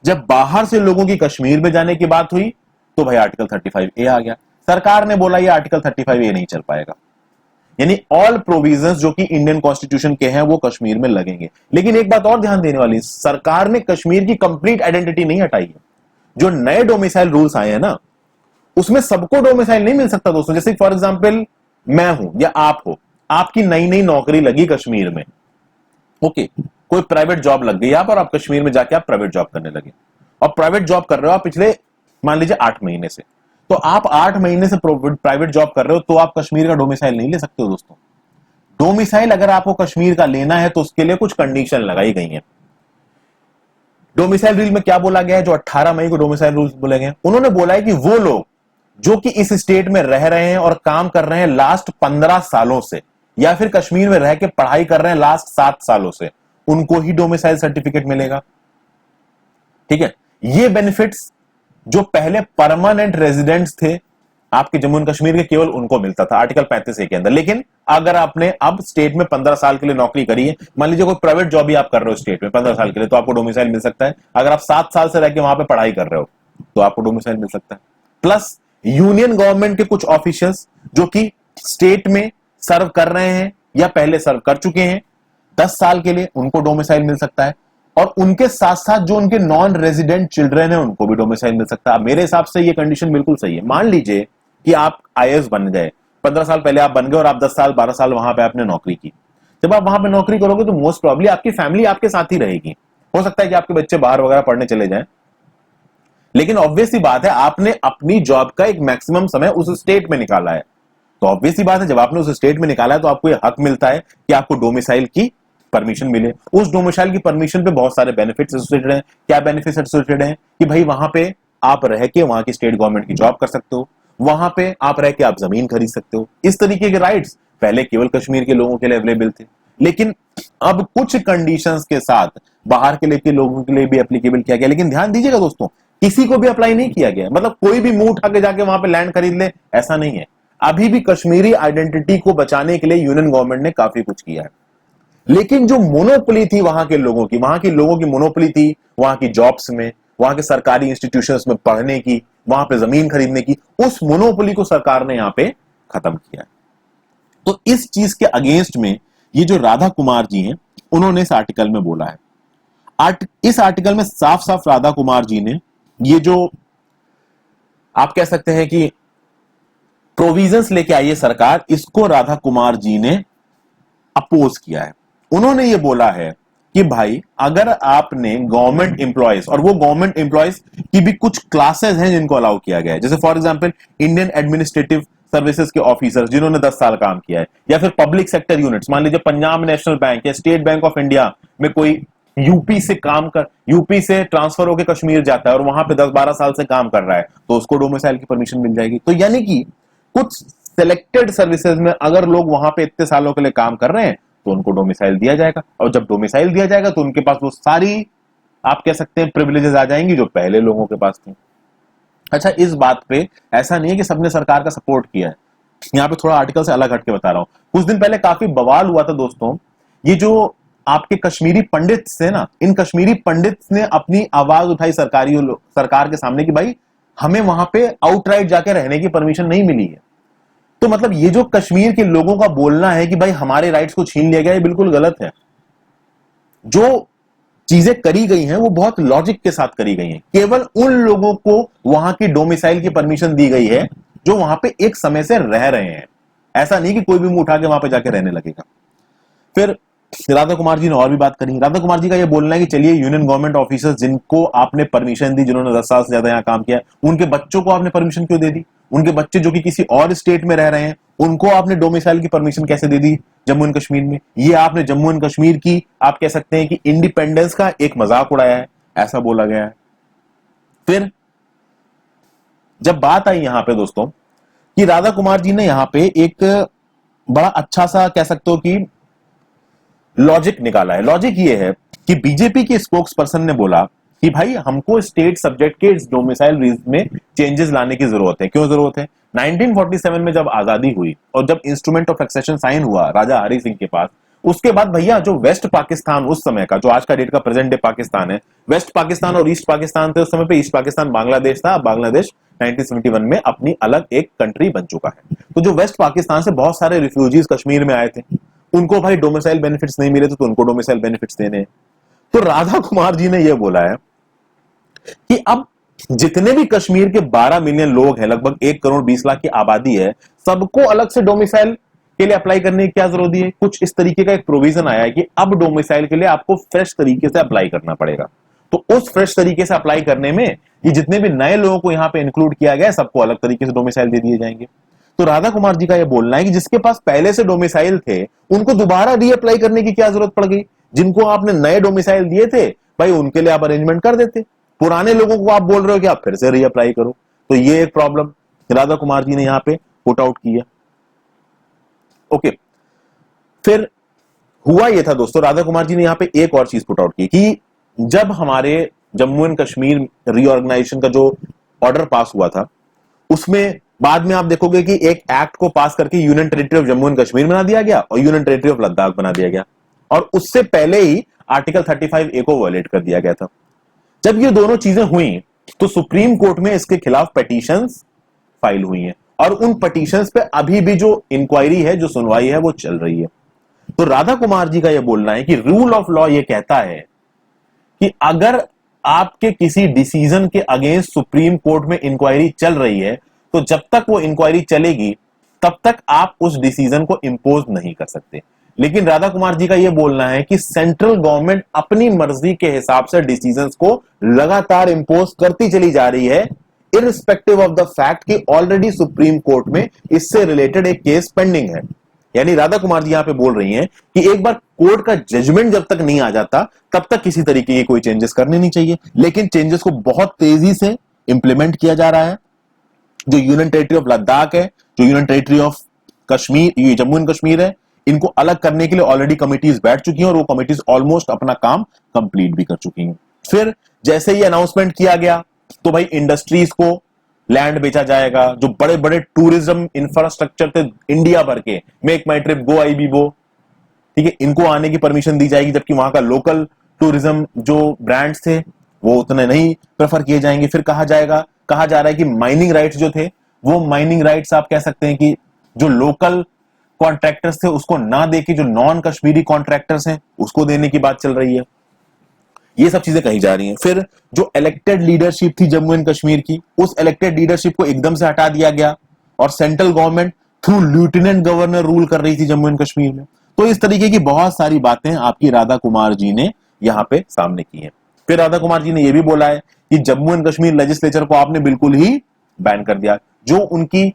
जब बाहर से लोगों की कश्मीर में जाने की बात हुई तो भाई आर्टिकल 35A आ गया। सरकार ने बोला ये आर्टिकल 35A नहीं चल पाएगा, यानी ऑल प्रोविजंस जो कि इंडियन कॉन्स्टिट्यूशन के हैं वो कश्मीर में लगेंगे। लेकिन एक बात और ध्यान देने वाली, सरकार ने कश्मीर की कंप्लीट आइडेंटिटी नहीं हटाई है। जो नए डोमिसाइल रूल्स आए हैं ना, उसमें सबको डोमिसाइल नहीं मिल सकता दोस्तों। जैसे फॉर एग्जाम्पल मैं हूं या आप हो, आपकी नई नई नौकरी लगी कश्मीर में, ओके, कोई प्राइवेट जॉब लग गई आप, और आप कश्मीर में जाके आप प्राइवेट जॉब करने लगे, और प्राइवेट जॉब कर रहे हो आप पिछले मान लीजिए 8 महीने से, तो आप 8 महीने से प्राइवेट जॉब कर रहे हो तो आप कश्मीर का डोमिसाइल नहीं ले सकते हो दोस्तों। डोमिसाइल अगर आपको कश्मीर का लेना है तो उसके लिए कुछ कंडीशन लगाई गई हैं। डोमिसाइल रूल में क्या बोला गया है, जो 18 मई को डोमिसाइल रूल्स बोले गए, उन्होंने बोला है कि वो लोग जो कि इस स्टेट में रह रहे हैं और काम कर रहे हैं लास्ट 15 सालों से, या फिर कश्मीर में रह के पढ़ाई कर रहे हैं लास्ट 7 सालों से, उनको ही डोमिसाइल सर्टिफिकेट मिलेगा, ठीक है। ये बेनिफिट्स जो पहले परमानेंट रेजिडेंट्स थे आपके जम्मू एंड कश्मीर के, केवल उनको मिलता था आर्टिकल 35A के अंदर। लेकिन अगर आपने अब स्टेट में 15 साल के लिए नौकरी करी है, मान लीजिए कोई प्राइवेट जॉब ही आप कर रहे हो स्टेट में 15 साल के लिए, तो आपको डोमिसाइल मिल सकता है। अगर आप 7 साल से रह के वहां पे पढ़ाई कर रहे हो तो आपको डोमिसाइल मिल सकता है। प्लस यूनियन गवर्नमेंट के कुछ ऑफिशियल्स जो कि स्टेट में सर्व कर रहे हैं या पहले सर्व कर चुके हैं 10 साल के लिए, उनको डोमिसाइल मिल सकता है। और उनके साथ साथ जो उनके नॉन रेजिडेंट चिल्ड्रन है उनको भी डोमिसाइल मिल सकता है। मेरे हिसाब से ये कंडीशन बिल्कुल सही है। मान लीजिए कि आप आईएएस बन गए, 15 साल पहले आप बन गए और आप 10 साल 12 साल वहां पे आपने नौकरी की। जब आप वहां पे नौकरी करोगे तो मोस्ट प्रॉब्ली आपकी फैमिली आपके साथ ही रहेगी। हो सकता है कि आपके बच्चे बाहर वगैरह पढ़ने चले जाएं, लेकिन ऑब्वियस सी बात है आपने अपनी जॉब का एक मैक्सिमम समय उस स्टेट में निकाला है, तो ऑब्वियस सी बात है जब आपने उस स्टेट में निकाला है तो आपको यह हक मिलता है कि आपको डोमिसाइल की परमिशन मिले। उस डोमिसाइल की परमिशन पे बहुत सारे बेनिफिट्स एसोसिएटेड हैं। क्या बेनिफिट्स एसोसिएटेड हैं कि भाई वहां पे आप रह के वहां की स्टेट गवर्नमेंट की जॉब कर सकते हो, वहां पे आप रह के आप जमीन खरीद सकते हो। इस तरीके के राइट्स पहले केवल कश्मीर के लोगों के लिए अवेलेबल थे, लेकिन अब कुछ कंडीशंस के साथ बाहर के लिए लोगों के लिए भी एप्लीकेबल किया गया। लेकिन ध्यान दीजिएगा दोस्तों, किसी को भी अप्लाई नहीं किया गया, मतलब कोई भी मुंह उठा के जाके वहां पे लैंड खरीद ले, ऐसा नहीं है। अभी भी कश्मीरी आइडेंटिटी को बचाने के लिए यूनियन गवर्नमेंट ने काफी कुछ किया है। लेकिन जो मोनोपोली थी वहां के लोगों की, वहां के लोगों की मोनोपोली थी वहां की जॉब्स में, वहां के सरकारी इंस्टीट्यूशंस में पढ़ने की, वहां पे जमीन खरीदने की, उस मोनोपोली को सरकार ने यहां पे खत्म किया है। तो इस चीज के अगेंस्ट में ये जो राधा कुमार जी हैं उन्होंने इस आर्टिकल में बोला है। इस आर्टिकल में साफ साफ राधा कुमार जी ने ये जो आप कह सकते हैं कि प्रोविजंस लेके आई है सरकार, इसको राधा कुमार जी ने अपोज किया है। उन्होंने ये बोला है कि भाई अगर आपने गवर्नमेंट एम्प्लॉयज, और वो गवर्नमेंट एम्प्लॉयज की भी कुछ क्लासेस हैं जिनको अलाउ किया गया है, जैसे for example Indian administrative services के ऑफिसर्स जिन्होंने 10 साल काम किया है, या फिर पब्लिक सेक्टर यूनिट्स, मान लीजिए पंजाब नेशनल बैंक या स्टेट बैंक ऑफ इंडिया में कोई यूपी से ट्रांसफर होकर कश्मीर जाता है और वहां पे 10-12 साल से काम कर रहा है, तो उसको डोमिसाइल की परमिशन मिल जाएगी। तो यानी कि कुछ सिलेक्टेड सर्विसेज में अगर लोग वहां पे इतने सालों के लिए काम कर रहे हैं तो उनको डोमिसाइल दिया जाएगा, और जब डोमिसाइल दिया जाएगा तो उनके पास वो सारी आप कह सकते हैं प्रिविलेजेस आ जाएंगी जो पहले लोगों के पास थी। अच्छा, इस बात पे ऐसा नहीं है कि सबने सरकार का सपोर्ट किया है, यहां पे थोड़ा आर्टिकल से अलग हटके बता रहा हूं। कुछ दिन पहले काफी बवाल हुआ था दोस्तों, ये जो आपके कश्मीरी पंडित थे ना, इन कश्मीरी पंडित ने अपनी आवाज उठाई सरकार के सामने कि भाई हमें वहां पे आउटराइट जाके रहने की परमिशन नहीं मिली है। तो मतलब ये जो कश्मीर के लोगों का बोलना है कि भाई हमारे राइट्स को छीन लिया गया, ये बिल्कुल गलत है। जो चीजें करी गई हैं वो बहुत लॉजिक के साथ करी गई हैं। केवल उन लोगों को वहां की डोमिसाइल की परमिशन दी गई है जो वहां पे एक समय से रह रहे हैं। ऐसा नहीं कि कोई भी मुंह उठा के वहां पे जाके रहने लगेगा। फिर राधा कुमार जी ने और भी बात करी। राधा कुमार जी का ये बोलना है कि चलिए यूनियन गवर्नमेंट ऑफिसर्स जिनको आपने परमिशन दी, जिन्होंने 10 साल से ज्यादा यहाँ काम किया, उनके बच्चों को आपने परमिशन क्यों दे दी? उनके बच्चे जो कि किसी और स्टेट में रह रहे हैं, उनको आपने डोमिसाइल की परमिशन कैसे दे दी जम्मू एंड कश्मीर में? ये आपने जम्मू एंड कश्मीर की, आप कह सकते हैं कि इंडिपेंडेंस का एक मजाक उड़ाया है, ऐसा बोला गया है। फिर जब बात आई यहां पे दोस्तों कि राधा कुमार जी ने यहां पे एक बड़ा अच्छा सा कह सकते हो कि लॉजिक निकाला है। लॉजिक ये है कि बीजेपी के स्पोक्स पर्सन ने बोला कि भाई हमको स्टेट सब्जेक्ट के डोमिसाइल में चेंजेस लाने की जरूरत है। क्यों जरूरत है? 1947 में जब आजादी हुई और जब इंस्ट्रूमेंट ऑफ एक्सेशन साइन हुआ राजा हरि सिंह के पास, उसके बाद भैया जो वेस्ट पाकिस्तान उस समय का, जो आज का डेट का प्रेजेंट डे पाकिस्तान है, वेस्ट पाकिस्तान और ईस्ट पाकिस्तान थे उस समय पे। ईस्ट पाकिस्तान बांग्लादेश था, बांग्लादेश 1971 में अपनी अलग एक कंट्री बन चुका है। तो जो वेस्ट पाकिस्तान से बहुत सारे रिफ्यूजीज कश्मीर में आए थे, उनको भाई डोमिसाइल बेनिफिट्स नहीं मिले थे, तो उनको डोमिसाइल बेनिफिट्स देने हैं। तो राधा कुमार जी ने यह बोला है कि अब जितने भी कश्मीर के 12 मिलियन लोग हैं, लगभग 1 करोड़ 20 लाख की आबादी है, सबको अलग से डोमिसाइल के लिए अप्लाई करने की क्या जरूरत है? कुछ इस तरीके का एक प्रोविजन आया है कि अब डोमिसाइल के लिए आपको फ्रेश तरीके से अप्लाई करना पड़ेगा। तो उस फ्रेश तरीके से अप्लाई करने में ये जितने भी नए लोगों को यहां पे इंक्लूड किया गया है, सबको अलग तरीके से डोमिसाइल दे दिए जाएंगे। तो राधा कुमार जी का यह बोलना है कि जिसके पास पहले से डोमिसाइल थे, उनको दोबारा रीअप्लाई करने की क्या जरूरत पड़ गई? जिनको आपने नए डोमिसाइल दिए थे, भाई उनके लिए आप अरेंजमेंट कर देते। पुराने लोगों को आप बोल रहे हो कि आप फिर से रीअप्लाई करो। तो ये एक प्रॉब्लम राधा कुमार जी ने यहां पे पुट आउट किया। ओके, फिर हुआ यह था दोस्तों, राधा कुमार जी ने यहां पे एक और चीज पुट आउट की कि जब हमारे जम्मू एंड कश्मीर रीऑर्गेनाइजेशन का जो ऑर्डर पास हुआ था, उसमें बाद में आप देखोगे कि एक एक्ट को पास करके union territory of Jammu and Kashmir बना दिया गया और यूनियन टेरिटरी ऑफ लद्दाख बना दिया गया, और उससे पहले ही आर्टिकल 35A को वायलेट कर दिया गया था। जब ये दोनों चीजें हुई तो सुप्रीम कोर्ट में इसके खिलाफ पिटीशंस फाइल हुई हैं, और उन पिटीशंस पे अभी भी जो इंक्वायरी है, जो सुनवाई है, वो चल रही है। तो राधा कुमार जी का यह बोलना है कि रूल ऑफ लॉ ये कहता है कि अगर आपके किसी डिसीजन के अगेंस्ट सुप्रीम कोर्ट में इंक्वायरी चल रही है, तो जब तक वो इंक्वायरी चलेगी तब तक आप उस डिसीजन को इंपोज नहीं कर सकते। लेकिन राधा कुमार जी का यह बोलना है कि सेंट्रल गवर्नमेंट अपनी मर्जी के हिसाब से डिसीजंस को लगातार इंपोज करती चली जा रही है, इररिस्पेक्टिव ऑफ द फैक्ट कि ऑलरेडी सुप्रीम कोर्ट में इससे रिलेटेड एक केस पेंडिंग है। यानी राधा कुमार जी यहां पे बोल रही हैं कि एक बार कोर्ट का जजमेंट जब तक नहीं आ जाता, तब तक किसी तरीके के कोई चेंजेस करने नहीं चाहिए। लेकिन चेंजेस को बहुत तेजी से इंप्लीमेंट किया जा रहा है। जो यूनियन टेरिटरी ऑफ लद्दाख है, जो यूनियन टेरिटरी ऑफ कश्मीर, ये जम्मू एंड कश्मीर है, इनको अलग करने के लिए ऑलरेडी कमिटीज बैठ चुकी हैं और वो कमिटीज ऑलमोस्ट अपना काम कंप्लीट भी कर चुकी हैं। फिर जैसे ही अनाउंसमेंट किया गया तो भाई इंडस्ट्रीज को लैंड बेचा जाएगा। जो बड़े बड़े टूरिज्म इंफ्रास्ट्रक्चर थे इंडिया भर के, मेक माई ट्रिप, गो आईबीबो, ठीक है, इनको आने की परमिशन दी जाएगी, जबकि वहां का लोकल टूरिज्म जो ब्रांड्स थे वो उतने नहीं प्रेफर किए जाएंगे। फिर कहा जा रहा है कि माइनिंग राइट्स जो थे, वो माइनिंग राइट्स आप कह सकते हैं कि जो लोकल कॉन्ट्रैक्टर्स थे उसको ना देके जो नॉन कश्मीरी कॉन्ट्रैक्टर्स हैं उसको देने की बात चल रही है। ये सब चीजें कही जा रही हैं। फिर जो इलेक्टेड लीडरशिप थी जम्मू एंड कश्मीर की, उस इलेक्टेड लीडरशिप को एकदम से हटा दिया गया और central government through lieutenant governor rule कर रही थी जम्मू एंड कश्मीर में। तो इस तरीके की बहुत सारी बातें आपकी राधा कुमार जी ने यहां पे सामने की हैं। फिर राधा कुमार जी ने यह भी बोला है कि जम्मू एंड कश्मीर लेजिस्लेचर को आपने बिल्कुल ही बैन कर दिया। जो उनकी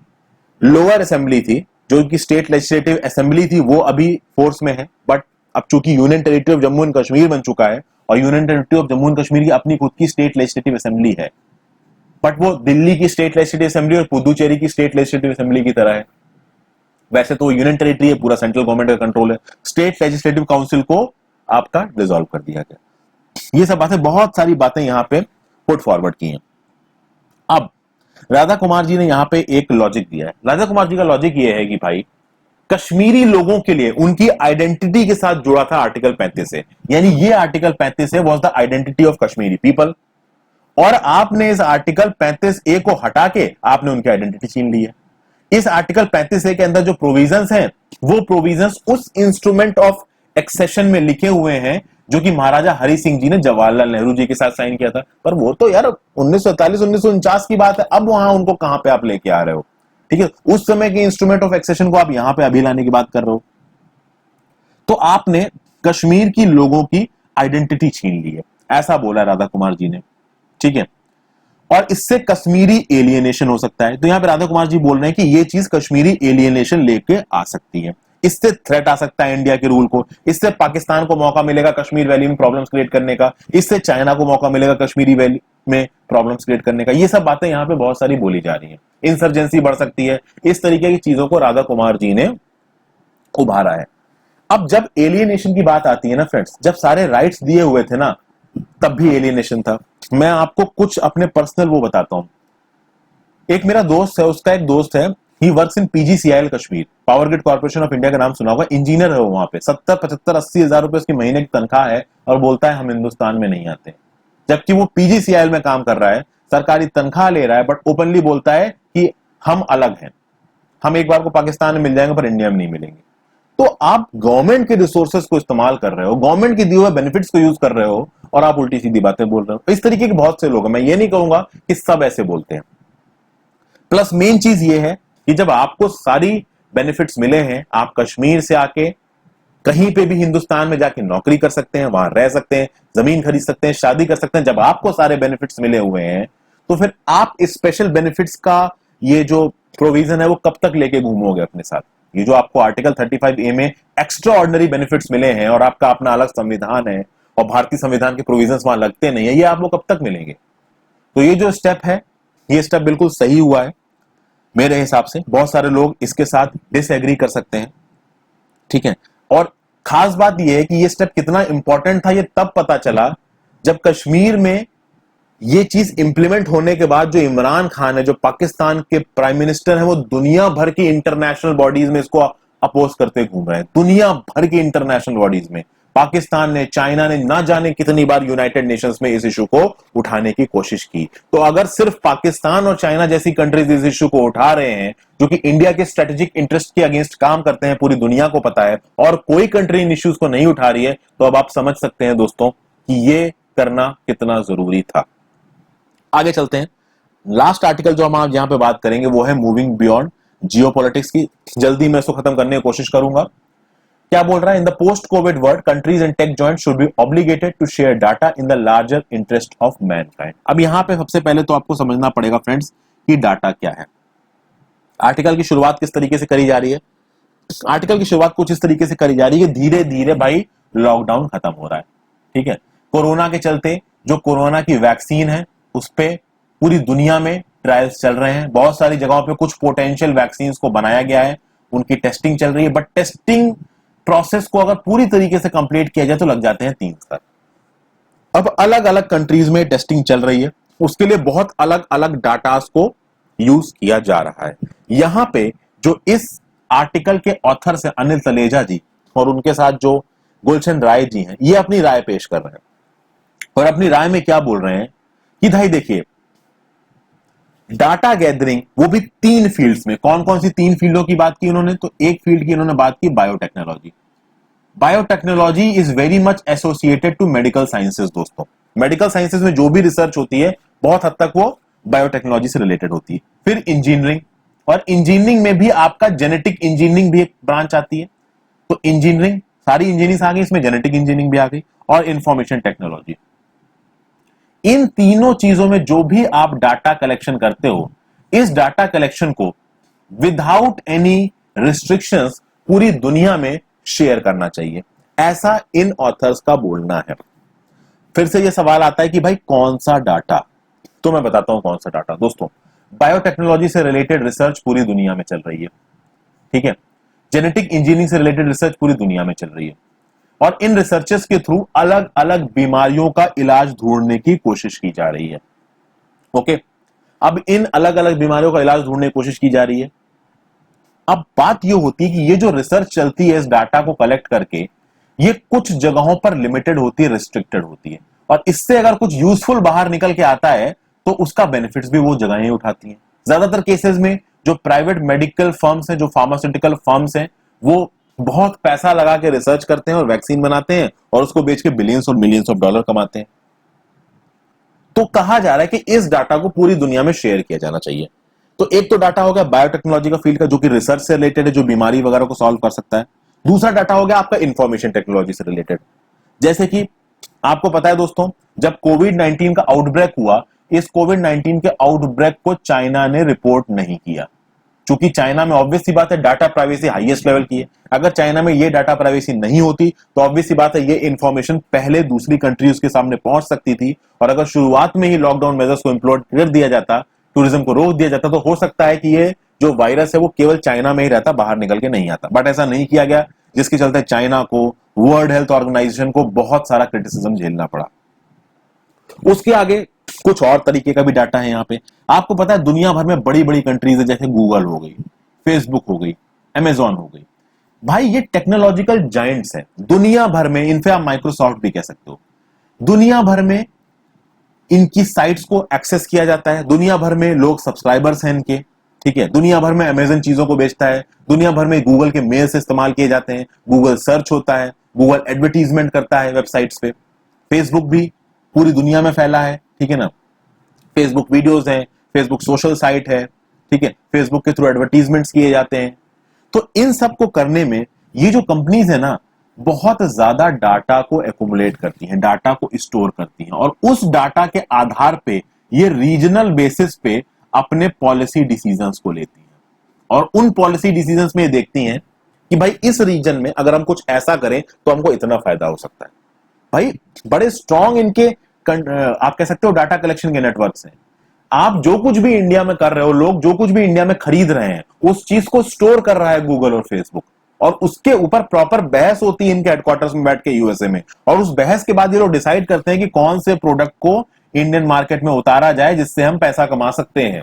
लोअर असेंबली थी, जो उनकी स्टेट लेजिस्लेटिव असेंबली थी, वो अभी फोर्स में है, बट अब चूंकि union territory of Jammu and Kashmir बन चुका है और union territory of Jammu and Kashmir की अपनी खुद की स्टेट लेजिस्लेटिव असेंबली है, बट वो दिल्ली की स्टेट लेजिस्लेटिव असेंबली और पुदुचेरी की स्टेट लेजिस्लेटिव असेंबली की तरह है। वैसे तो यूनियन टेरिटरी है, पूरा सेंट्रल गवर्नमेंट का कंट्रोल है। स्टेट लेजिस्लेटिव काउंसिल को आपका डिसॉल्व कर दिया गया। ये सब बातें, बहुत सारी बातें यहां पे पुट फॉरवर्ड की हैं। अब राधा कुमार जी ने यहां पे एक लॉजिक दिया है। राधा कुमार जी का लॉजिक ये है कि भाई कश्मीरी लोगों के लिए उनकी आइडेंटिटी के साथ जुड़ा था आर्टिकल 35 से, यानी ये आर्टिकल 35 है was the identity of Kashmiri people, और आपने इस आर्टिकल 35A को हटा के आपने उनकी आइडेंटिटी छीन ली है। इस आर्टिकल 35A के अंदर जो प्रोविजंस हैं, वो प्रोविजंस उस इंस्ट्रूमेंट ऑफ एक्सेशन में लिखे हुए हैं जो कि महाराजा हरि सिंह जी ने जवाहरलाल नेहरू जी के साथ साइन किया था। पर वो तो यार 1947-1949 की बात है, अब वहां उनको कहां पे आप लेके आ रहे हो? ठीक है, उस समय के इंस्ट्रूमेंट ऑफ एक्सेशन को आप यहां पे अभी लाने की बात कर रहे हो। तो आपने कश्मीर की लोगों की आइडेंटिटी छीन ली है, ऐसा बोला राधा कुमार जी ने। ठीक है, और इससे कश्मीरी एलियनेशन हो सकता है। तो यहां पे राधा कुमार जी बोल रहे हैं कि ये चीज कश्मीरी एलियनेशन लेके आ सकती है, इससे थ्रेट आ सकता है इंडिया के रूल को, इससे पाकिस्तान को मौका मिलेगा कश्मीर वैली में प्रॉब्लम्स क्रिएट करने का, इससे चाइना को मौका मिलेगा कश्मीरी वैली में प्रॉब्लम्स क्रिएट करने का। ये सब बातें यहां पे बहुत सारी बोली जा रही हैं। इंसर्जेंसी बढ़ सकती है, इस तरीके की चीजों को राधा कुमार जी ने उभारा है। अब जब एलियनेशन की बात आती है ना फ्रेंड्स, जब सारे राइट्स दिए हुए थे ना, तब भी एलियनेशन था। मैं आपको कुछ अपने पर्सनल वो बताता हूं। एक मेरा दोस्त है, उसका एक दोस्त है, he works in PGCIL Kashmir, power grid corporation of India का नाम सुना होगा, इंजीनियर है वो वहां पे, 70, 75, 80 हजार रुपए उसकी महीने की तनख्वाह है, और बोलता है हम हिंदुस्तान में नहीं आते। जबकि वो पीजीसीआईएल में काम कर रहा है, सरकारी तनख्वाह ले रहा है, बट ओपनली बोलता है कि हम अलग हैं, हम एक बार को पाकिस्तान में मिल जाएंगे पर इंडिया में नहीं मिलेंगे। तो आप गवर्नमेंट के रिसोर्सेज को इस्तेमाल कर रहे हो, गवर्नमेंट के दिए हुए बेनिफिट्स को यूज कर रहे हो, और आप उल्टी सीधी बातें बोल रहे हो। इस तरीके के बहुत से लोग हैं, मैं ये नहीं कहूंगा कि सब ऐसे बोलते हैं। प्लस मेन चीज ये है कि जब आपको सारी बेनिफिट्स मिले हैं, आप कश्मीर से आके कहीं पे भी हिंदुस्तान में जाके नौकरी कर सकते हैं, वहां रह सकते हैं, जमीन खरीद सकते हैं, शादी कर सकते हैं, जब आपको सारे बेनिफिट्स मिले हुए हैं, तो फिर आप इस स्पेशल बेनिफिट्स का ये जो प्रोविजन है वो कब तक लेके घूमोगे अपने साथ? ये जो आपको आर्टिकल 35A में एक्स्ट्रा ऑर्डिनरी बेनिफिट्स मिले हैं, और आपका अपना अलग संविधान है, और भारतीय संविधान के प्रोविजंस वहां लगते नहीं है, ये आपको कब तक मिलेंगे? तो ये जो स्टेप है, ये स्टेप बिल्कुल सही हुआ है मेरे हिसाब से। बहुत सारे लोग इसके साथ डिसएग्री कर सकते हैं, ठीक है। और खास बात यह है कि ये स्टेप कितना इंपॉर्टेंट था, ये तब पता चला जब कश्मीर में ये चीज इंप्लीमेंट होने के बाद जो इमरान खान है, जो पाकिस्तान के प्राइम मिनिस्टर हैं, वो दुनिया भर की इंटरनेशनल बॉडीज में इसको अपोज करते घूम रहे हैं। दुनिया भर की इंटरनेशनल बॉडीज में पाकिस्तान ने, चाइना ने, ना जाने कितनी बार यूनाइटेड नेशंस में इस इशू को उठाने की कोशिश की। तो अगर सिर्फ पाकिस्तान और चाइना जैसी कंट्रीज इस इशू को उठा रहे हैं, जो कि इंडिया के स्ट्रेटेजिक इंटरेस्ट के अगेंस्ट काम करते हैं, पूरी दुनिया को पता है, और कोई कंट्री इन इश्यूज को नहीं उठा रही है, तो अब आप समझ सकते हैं दोस्तों कि ये करना कितना जरूरी था। आगे चलते हैं। लास्ट आर्टिकल जो हम आज यहां पे बात करेंगे वो है मूविंग बियॉन्ड जियोपॉलिटिक्स की। जल्दी मैं इसको खत्म करने की कोशिश करूंगा। क्या बोल रहा है? In the post COVID world, countries and tech giants should be obligated to share data in the larger interest of mankind. अब यहां पे सबसे पहले तो आपको समझना पड़ेगा फ्रेंड्स कि डाटा क्या है। आर्टिकल की शुरुआत किस तरीके से करी जा रही है? आर्टिकल की शुरुआत कुछ इस तरीके से करी जा रही है कि धीरे धीरे भाई लॉकडाउन खत्म हो रहा है, ठीक है। कोरोना के चलते जो कोरोना की वैक्सीन है उस पे पूरी दुनिया में ट्रायल्स चल रहे हैं। बहुत सारी जगहों पे कुछ पोटेंशियल वैक्सीन को बनाया गया है, उनकी टेस्टिंग चल रही है, बट टेस्टिंग प्रोसेस को अगर पूरी तरीके से कंप्लीट किया जाए तो लग जाते हैं 3 साल। अब अलग अलग कंट्रीज में टेस्टिंग चल रही है, उसके लिए बहुत अलग अलग डाटास को यूज किया जा रहा है। यहां पे जो इस आर्टिकल के ऑथर है अनिल तलेजा जी, और उनके साथ जो गुलशन राय जी हैं, ये अपनी राय पेश कर रहे हैं। और अपनी राय में क्या बोल रहे हैं कि भाई देखिए, डाटा गैदरिंग वो भी 3 फील्ड्स में, कौन कौन सी 3 फील्डों की बात की उन्होंने? तो एक फील्ड की उन्होंने बात की biotechnology. Biotechnology is very much associated to medical sciences. दोस्तों, मेडिकल साइंसेज में जो भी रिसर्च होती है बहुत हद तक वो बायोटेक्नोलॉजी से रिलेटेड होती है। फिर इंजीनियरिंग, और इंजीनियरिंग में भी आपका जेनेटिक इंजीनियरिंग भी एक ब्रांच आती है। तो इंजीनियरिंग, सारी इंजीनियरिंग आ गई, इसमें जेनेटिक इंजीनियरिंग भी आ गई, और इंफॉर्मेशन टेक्नोलॉजी। इन तीनों चीजों में जो भी आप डाटा कलेक्शन करते हो, इस डाटा कलेक्शन को विदाउट एनी रिस्ट्रिक्शंस पूरी दुनिया में शेयर करना चाहिए, ऐसा इन ऑथर्स का बोलना है। फिर से यह सवाल आता है कि भाई कौन सा डाटा? तो मैं बताता हूं कौन सा डाटा। दोस्तों, बायोटेक्नोलॉजी से रिलेटेड रिसर्च पूरी दुनिया में चल रही है, ठीक है। जेनेटिक इंजीनियरिंग से रिलेटेड रिसर्च पूरी दुनिया में चल रही है, और इन रिसर्चेस के थ्रू अलग अलग बीमारियों का इलाज ढूंढने की कोशिश की जा रही है। ओके, अब इन अलग अलग बीमारियों का इलाज ढूंढने की कोशिश की जा रही है। अब बात यह होती है कि ये जो रिसर्च चलती है इस डाटा को कलेक्ट करके, ये कुछ जगहों पर लिमिटेड होती है, रिस्ट्रिक्टेड होती है, और इससे अगर कुछ यूजफुल बाहर निकल के आता है तो उसका बेनिफिट्स भी वो जगहें उठाती हैं। ज्यादातर केसेस में जो प्राइवेट मेडिकल फर्म्स हैं, जो फार्मास्यूटिकल फर्म्स हैं, वो बहुत पैसा लगा के रिसर्च करते हैं और वैक्सीन बनाते हैं, और उसको बेच के बिलियंस और मिलियंस ऑफ डॉलर कमाते हैं। तो कहा जा रहा है कि इस डाटा को पूरी दुनिया में शेयर किया जाना चाहिए। तो एक तो डाटा हो गया बायोटेक्नोलॉजी का फील्ड का, जो कि रिसर्च से रिलेटेड है, जो बीमारी वगैरह को सॉल्व कर सकता है। दूसरा डाटा हो गया आपका इंफॉर्मेशन टेक्नोलॉजी से रिलेटेड, जैसे कि आपको पता है दोस्तों, जब कोविड 19 का आउटब्रेक हुआ, इस कोविड 19 के आउटब्रेक को चाइना ने रिपोर्ट नहीं किया, क्योंकि चाइना में ऑब्वियस सी बात है डाटा प्राइवेसी हाईएस्ट लेवल की है। अगर चाइना में ये डाटा प्राइवेसी नहीं होती तो ऑब्वियस सी बात है ये इंफॉर्मेशन पहले दूसरी कंट्रीज के सामने पहुंच सकती थी, और अगर शुरुआत में ही लॉकडाउन मेजर्स को इंप्लोड कर दिया जाता, टूरिज्म को रोक दिया जाता, तो हो सकता है कि ये जो वायरस है वो केवल चाइना में ही रहता, बाहर निकल के नहीं आता। बट ऐसा नहीं किया गया, जिसके चलते चाइना को, वर्ल्ड हेल्थ ऑर्गेनाइजेशन को बहुत सारा क्रिटिसिज्म झेलना पड़ा। उसके आगे कुछ और तरीके का भी डाटा है यहाँ पे। आपको पता है दुनिया भर में बड़ी बड़ी कंट्रीज है, जैसे गूगल हो गई, फेसबुक हो गई, अमेजॉन हो गई। भाई ये टेक्नोलॉजिकल जायंट्स है दुनिया भर में, इनफे आप माइक्रोसॉफ्ट भी कह सकते हो। दुनिया भर में इनकी साइट्स को एक्सेस किया जाता है, दुनिया भर में लोग सब्सक्राइबर्स हैं इनके, ठीक है। दुनिया भर में अमेजन चीजों को बेचता है, दुनिया भर में गूगल के मेल से इस्तेमाल किए जाते हैं, गूगल सर्च होता है, गूगल एडवर्टीजमेंट करता है वेबसाइट्स पे। फेसबुक भी पूरी दुनिया में फैला है, ठीक है ना। फेसबुक वीडियोस है, फेसबुक सोशल साइट है, ठीक है। फेसबुक के थ्रू एडवर्टीजमेंट्स किए जाते हैं। तो इन सब को करने में ये जो कंपनीज है ना, बहुत ज्यादा डाटा को एक्युमुलेट करती हैं, डाटा को स्टोर करती हैं, और उस डाटा के आधार पे ये रीजनल बेसिस पे अपने पॉलिसी डिसीजंस को लेती हैं, और उन पॉलिसी डिसीजंस में ये देखती हैं कि भाई इस रीजन में अगर हम कुछ ऐसा करें तो हमको इतना फायदा हो सकता है। भाई बड़े स्ट्रॉन्ग इनके आप कह सकते हो डाटा कलेक्शन के नेटवर्क्स हैं। आप जो कुछ भी इंडिया में कर रहे हो, लोग जो कुछ भी इंडिया में खरीद रहे हैं, उस चीज को स्टोर कर रहा है गूगल और फेसबुक, और उसके ऊपर प्रॉपर बहस होती है इनके हेडक्वार्टर्स में बैठ के यूएसए में, और उस बहस के बाद ये लोग डिसाइड करते हैं कि कौन से प्रोडक्ट को इंडियन मार्केट में उतारा जाए जिससे हम पैसा कमा सकते हैं।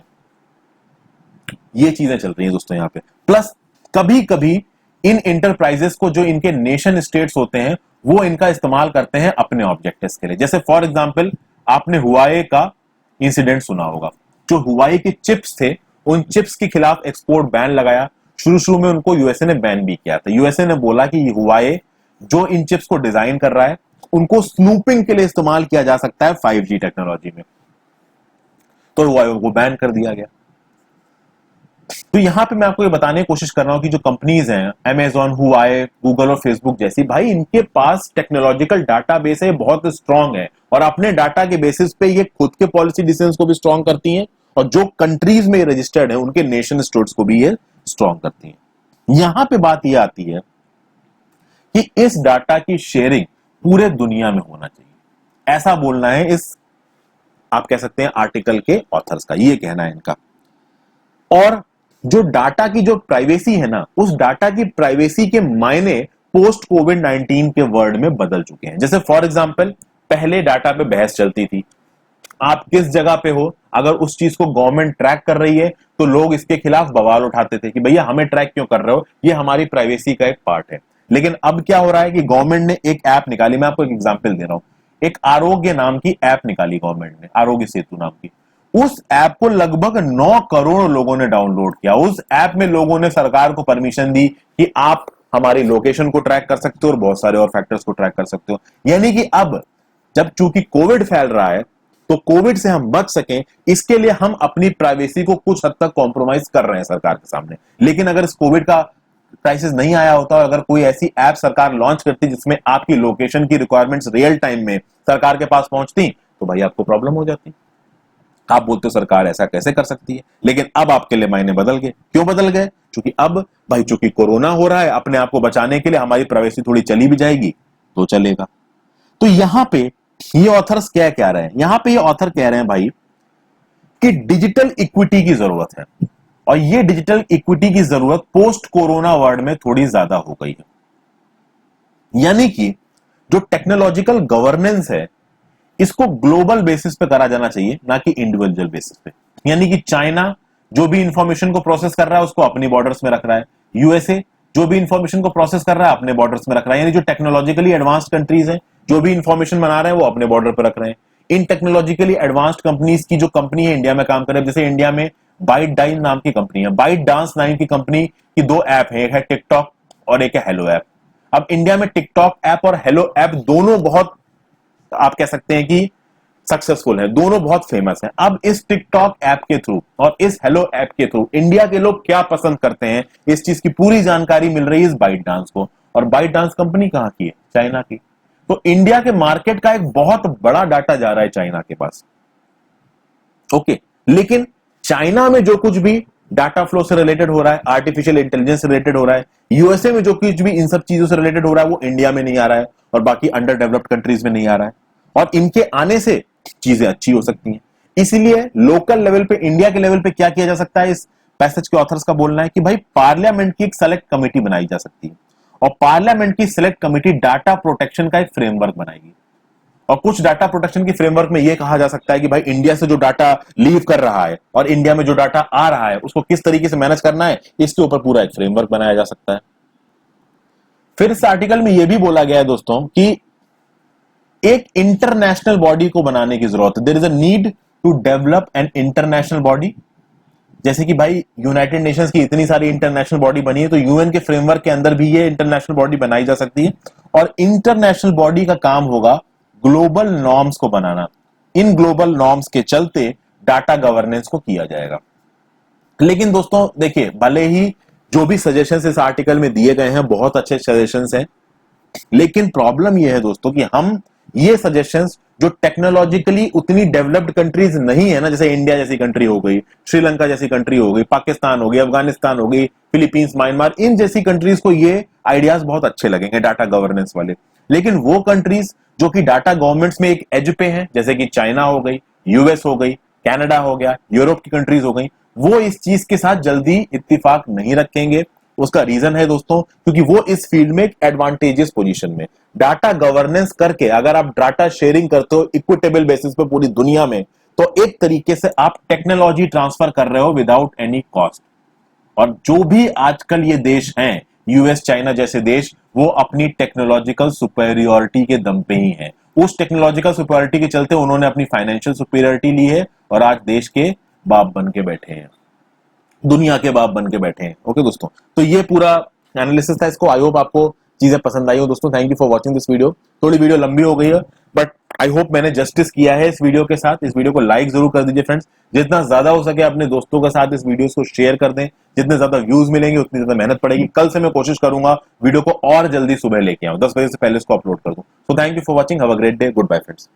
ये चीजें चल रही हैं दोस्तों यहाँ पे। प्लस कभी कभी इन इंटरप्राइजेस को, जो इनके नेशन स्टेट्स होते हैं, वो इनका इस्तेमाल करते हैं अपने ऑब्जेक्टिव्स के लिए। जैसे फॉर एग्जांपल आपने हुआवे का इंसिडेंट सुना होगा, जो हुआई के चिप्स थे, उन चिप्स के खिलाफ एक्सपोर्ट बैन लगाया। शुरू में उनको यूएसए ने बैन भी किया था। यूएसए ने बोला कि हुआवे जो इन चिप्स को डिजाइन कर रहा है, उनको स्नूपिंग के लिए इस्तेमाल किया जा सकता है 5G टेक्नोलॉजी में, तो हुआवे को बैन कर दिया गया। तो यहां पे मैं आपको ये बताने की कोशिश कर रहा हूं कि जो कंपनीज हैं, अमेजॉन, हुआवे, गूगल और फेसबुक जैसी, भाई इनके पास टेक्नोलॉजिकल डाटाबेस है, बहुत स्ट्रांग है, और अपने डाटा के बेसिस पे ये खुद के पॉलिसी डिसीजंस को भी स्ट्रांग करती हैं, और जो कंट्रीज में रजिस्टर्ड है उनके नेशन स्टेट्स को भी ये स्ट्रांग करती हैं। यहां पे बात ये आती है कि इस डाटा की शेयरिंग पूरे दुनिया में होना चाहिए, ऐसा बोलना है इस, आप कह सकते हैं, आर्टिकल के ऑथर्स का, ये कहना है इनका। और जो डाटा की जो प्राइवेसी है ना, उस डाटा की प्राइवेसी के मायने पोस्ट कोविड 19 के वर्ल्ड में बदल चुके हैं। जैसे फॉर एग्जांपल पहले डाटा पे बहस चलती थी, आप किस जगह पे हो, अगर उस चीज को गवर्नमेंट ट्रैक कर रही है तो लोग इसके खिलाफ बवाल उठाते थे कि भैया हमें ट्रैक क्यों कर रहे हो, ये हमारी प्राइवेसी का एक पार्ट है। लेकिन अब क्या हो रहा है कि गवर्नमेंट ने एक ऐप निकाली, मैं आपको एक एग्जांपल दे रहा हूं, एक आरोग्य नाम की ऐप निकाली गवर्नमेंट ने, आरोग्य सेतु नाम की। उस ऐप को लगभग 9 करोड़ लोगों ने डाउनलोड किया। उस ऐप में लोगों ने सरकार को परमिशन दी कि आप हमारी लोकेशन को ट्रैक कर सकते हो और बहुत सारे और फैक्टर्स को ट्रैक कर सकते हो। यानी कि अब जब चूंकि कोविड फैल रहा है, तो कोविड से हम बच सकें, इसके लिए हम अपनी प्राइवेसी को कुछ हद तक कॉम्प्रोमाइज कर रहे हैं सरकार के सामने। लेकिन अगर इस कोविड का क्राइसिस नहीं आया होता और अगर कोई ऐसी ऐप सरकार लॉन्च करती जिसमें आपकी लोकेशन की रिक्वायरमेंट्स रियल टाइम में सरकार के पास पहुंचती, तो भाई आपको प्रॉब्लम हो जाती। आप बोलते हो सरकार ऐसा कैसे कर सकती है, लेकिन अब आपके लिए मायने बदल गए। क्यों बदल गए? क्योंकि अब भाई चूंकि कोरोना हो रहा है, अपने आप को बचाने के लिए हमारी प्राइवेसी थोड़ी चली भी जाएगी तो चलेगा। तो यहां पे ये ऑथर्स क्या कह रहे हैं, यहां पे ये ऑथर कह रहे हैं भाई कि डिजिटल इक्विटी की जरूरत है, और ये डिजिटल इक्विटी की जरूरत पोस्ट कोरोना वर्ल्ड में थोड़ी ज्यादा हो गई है। यानी कि जो टेक्नोलॉजिकल गवर्नेंस है, इसको ग्लोबल बेसिस पे करा जाना चाहिए, ना कि इंडिविजुअल बेसिस पे। यानी कि चाइना जो भी इंफॉर्मेशन को प्रोसेस कर रहा है उसको अपनी बॉर्डर्स में रख रहा है, यूएसए जो भी इंफॉर्मेशन को प्रोसेस कर रहा है अपने बॉर्डर्स में रख रहा है। यानी जो टेक्नोलॉजिकली एडवांस्ड कंट्रीज हैं, जो भी इंफॉर्मेशन बना रहे हैं वो अपने बॉर्डर पर रख रहे हैं। इन टेक्नोलॉजिकली एडवांस्ड कंपनीज की जो कंपनी है इंडिया में काम कर रहे हैं, जैसे इंडिया में बाइट डाइन नाम की कंपनी है, बाइट डांस नाम की कंपनी की 2 ऐप है, एक है टिकटॉक और एक है हेलो ऐप। अब इंडिया में टिकटॉक ऐप और हेलो ऐप दोनों बहुत, आप कह सकते हैं कि सक्सेसफुल है, दोनों बहुत फेमस हैं। अब इस टिकटॉक ऐप के थ्रू और इस हेलो ऐप के थ्रू इंडिया के लोग क्या पसंद करते हैं, इस चीज की पूरी जानकारी मिल रही है इस बाइट डांस को। और बाइट डांस कंपनी कहां की है? चाइना की। तो इंडिया के मार्केट का एक बहुत बड़ा डाटा जा रहा है चाइना के पास। ओके, लेकिन चाइना में जो कुछ भी डाटा फ्लो से रिलेटेड हो रहा है, आर्टिफिशियल इंटेलिजेंस से रिलेटेड हो रहा है, यूएसए में जो कुछ भी इन सब चीजों से रिलेटेड हो रहा है, वो इंडिया में नहीं आ रहा है और बाकी अंडर डेवलप्ड कंट्रीज में नहीं आ रहा है। और इनके आने से चीजें अच्छी हो सकती हैं। इसीलिए लोकल लेवल पे, इंडिया के लेवल पे क्या किया जा सकता है, इस पैसेज के ऑथर्स का बोलना है कि भाई पार्लियामेंट की एक सेलेक्ट कमेटी बनाई जा सकती है और पार्लियामेंट की सेलेक्ट कमेटी डाटा प्रोटेक्शन का एक फ्रेमवर्क बनाएगी। और कुछ डाटा प्रोटेक्शन की फ्रेमवर्क में यह कहा जा सकता है कि भाई इंडिया से जो डाटा लीव कर रहा है और इंडिया में जो डाटा आ रहा है उसको किस तरीके से मैनेज करना है, इसके ऊपर पूरा एक फ्रेमवर्क बनाया जा सकता है। फिर इस आर्टिकल में यह भी बोला गया है दोस्तों कि एक इंटरनेशनल बॉडी को बनाने की जरूरत है। There is a need to develop an international body. जैसे कि भाई यूनाइटेड नेशंस की इतनी सारी इंटरनेशनल बॉडी बनी है, तो यूएन के फ्रेमवर्क के अंदर भी ये इंटरनेशनल बॉडी बनाई जा सकती है। और इंटरनेशनल बॉडी का काम होगा ग्लोबल नॉर्म्स को बनाना। इन ग्लोबल नॉर्म्स के चलते डाटा गवर्नेंस को किया जाएगा। लेकिन दोस्तों देखिए, भले ही जो भी सजेशंस इस आर्टिकल में दिए गए हैं बहुत अच्छे सजेशंस हैं, लेकिन प्रॉब्लम यह है दोस्तों कि हम ये सजेशंस जो टेक्नोलॉजिकली उतनी डेवलप्ड कंट्रीज नहीं है ना, जैसे इंडिया जैसी कंट्री हो गई, श्रीलंका जैसी कंट्री हो गई, पाकिस्तान हो गई, अफगानिस्तान हो गई, फिलीपींस, म्यांमार, इन जैसी कंट्रीज को ये आइडियाज बहुत अच्छे लगेंगे डाटा गवर्नेंस वाले। लेकिन वो कंट्रीज जो कि डाटा गवर्नमेंट्स में एक एज पे हैं, जैसे कि चाइना हो गई, यूएस हो गई, कनाडा हो गया, यूरोप की कंट्रीज हो गई, वो इस चीज के साथ जल्दी इत्तेफाक नहीं रखेंगे। उसका रीजन है दोस्तों, क्योंकि वो इस फील्ड में एक एडवांटेजियस पोजीशन में, डाटा गवर्नेंस करके अगर आप डाटा शेयरिंग करते हो इक्विटेबल बेसिस पे पूरी दुनिया में, तो एक तरीके से आप टेक्नोलॉजी ट्रांसफर कर रहे हो विदाउट एनी कॉस्ट। और जो भी आजकल ये देश हैं, यूएस, चाइना जैसे देश, वो अपनी टेक्नोलॉजिकल सुपेरियोरिटी के दम पे ही हैं। उस टेक्नोलॉजिकल सुपेरियोरिटी के चलते उन्होंने अपनी फाइनेंशियल सुपेरियोरिटी ली है और आज देश के बाप बन के बैठे हैं, दुनिया के बाप बन के बैठे हैं। ओके दोस्तों, तो ये पूरा एनालिसिस था। इसको आई होप आपको चीजें पसंद आई हो दोस्तों। Thank you for watching this video. थोड़ी वीडियो लंबी हो गई है, बट आई होप मैंने जस्टिस किया है इस वीडियो के साथ। इस वीडियो को लाइक जरूर कर दीजिए फ्रेंड्स, जितना ज्यादा हो सके अपने दोस्तों के साथ इस वीडियो को शेयर कर दें। जितने ज्यादा व्यूज मिलेंगे उतनी ज्यादा मेहनत पड़ेगी। कल से मैं कोशिश करूंगा वीडियो को और जल्दी सुबह लेके आऊं, 10 बजे से पहले इसको अपलोड कर दूं। So thank you for watching, have a great day, goodbye friends.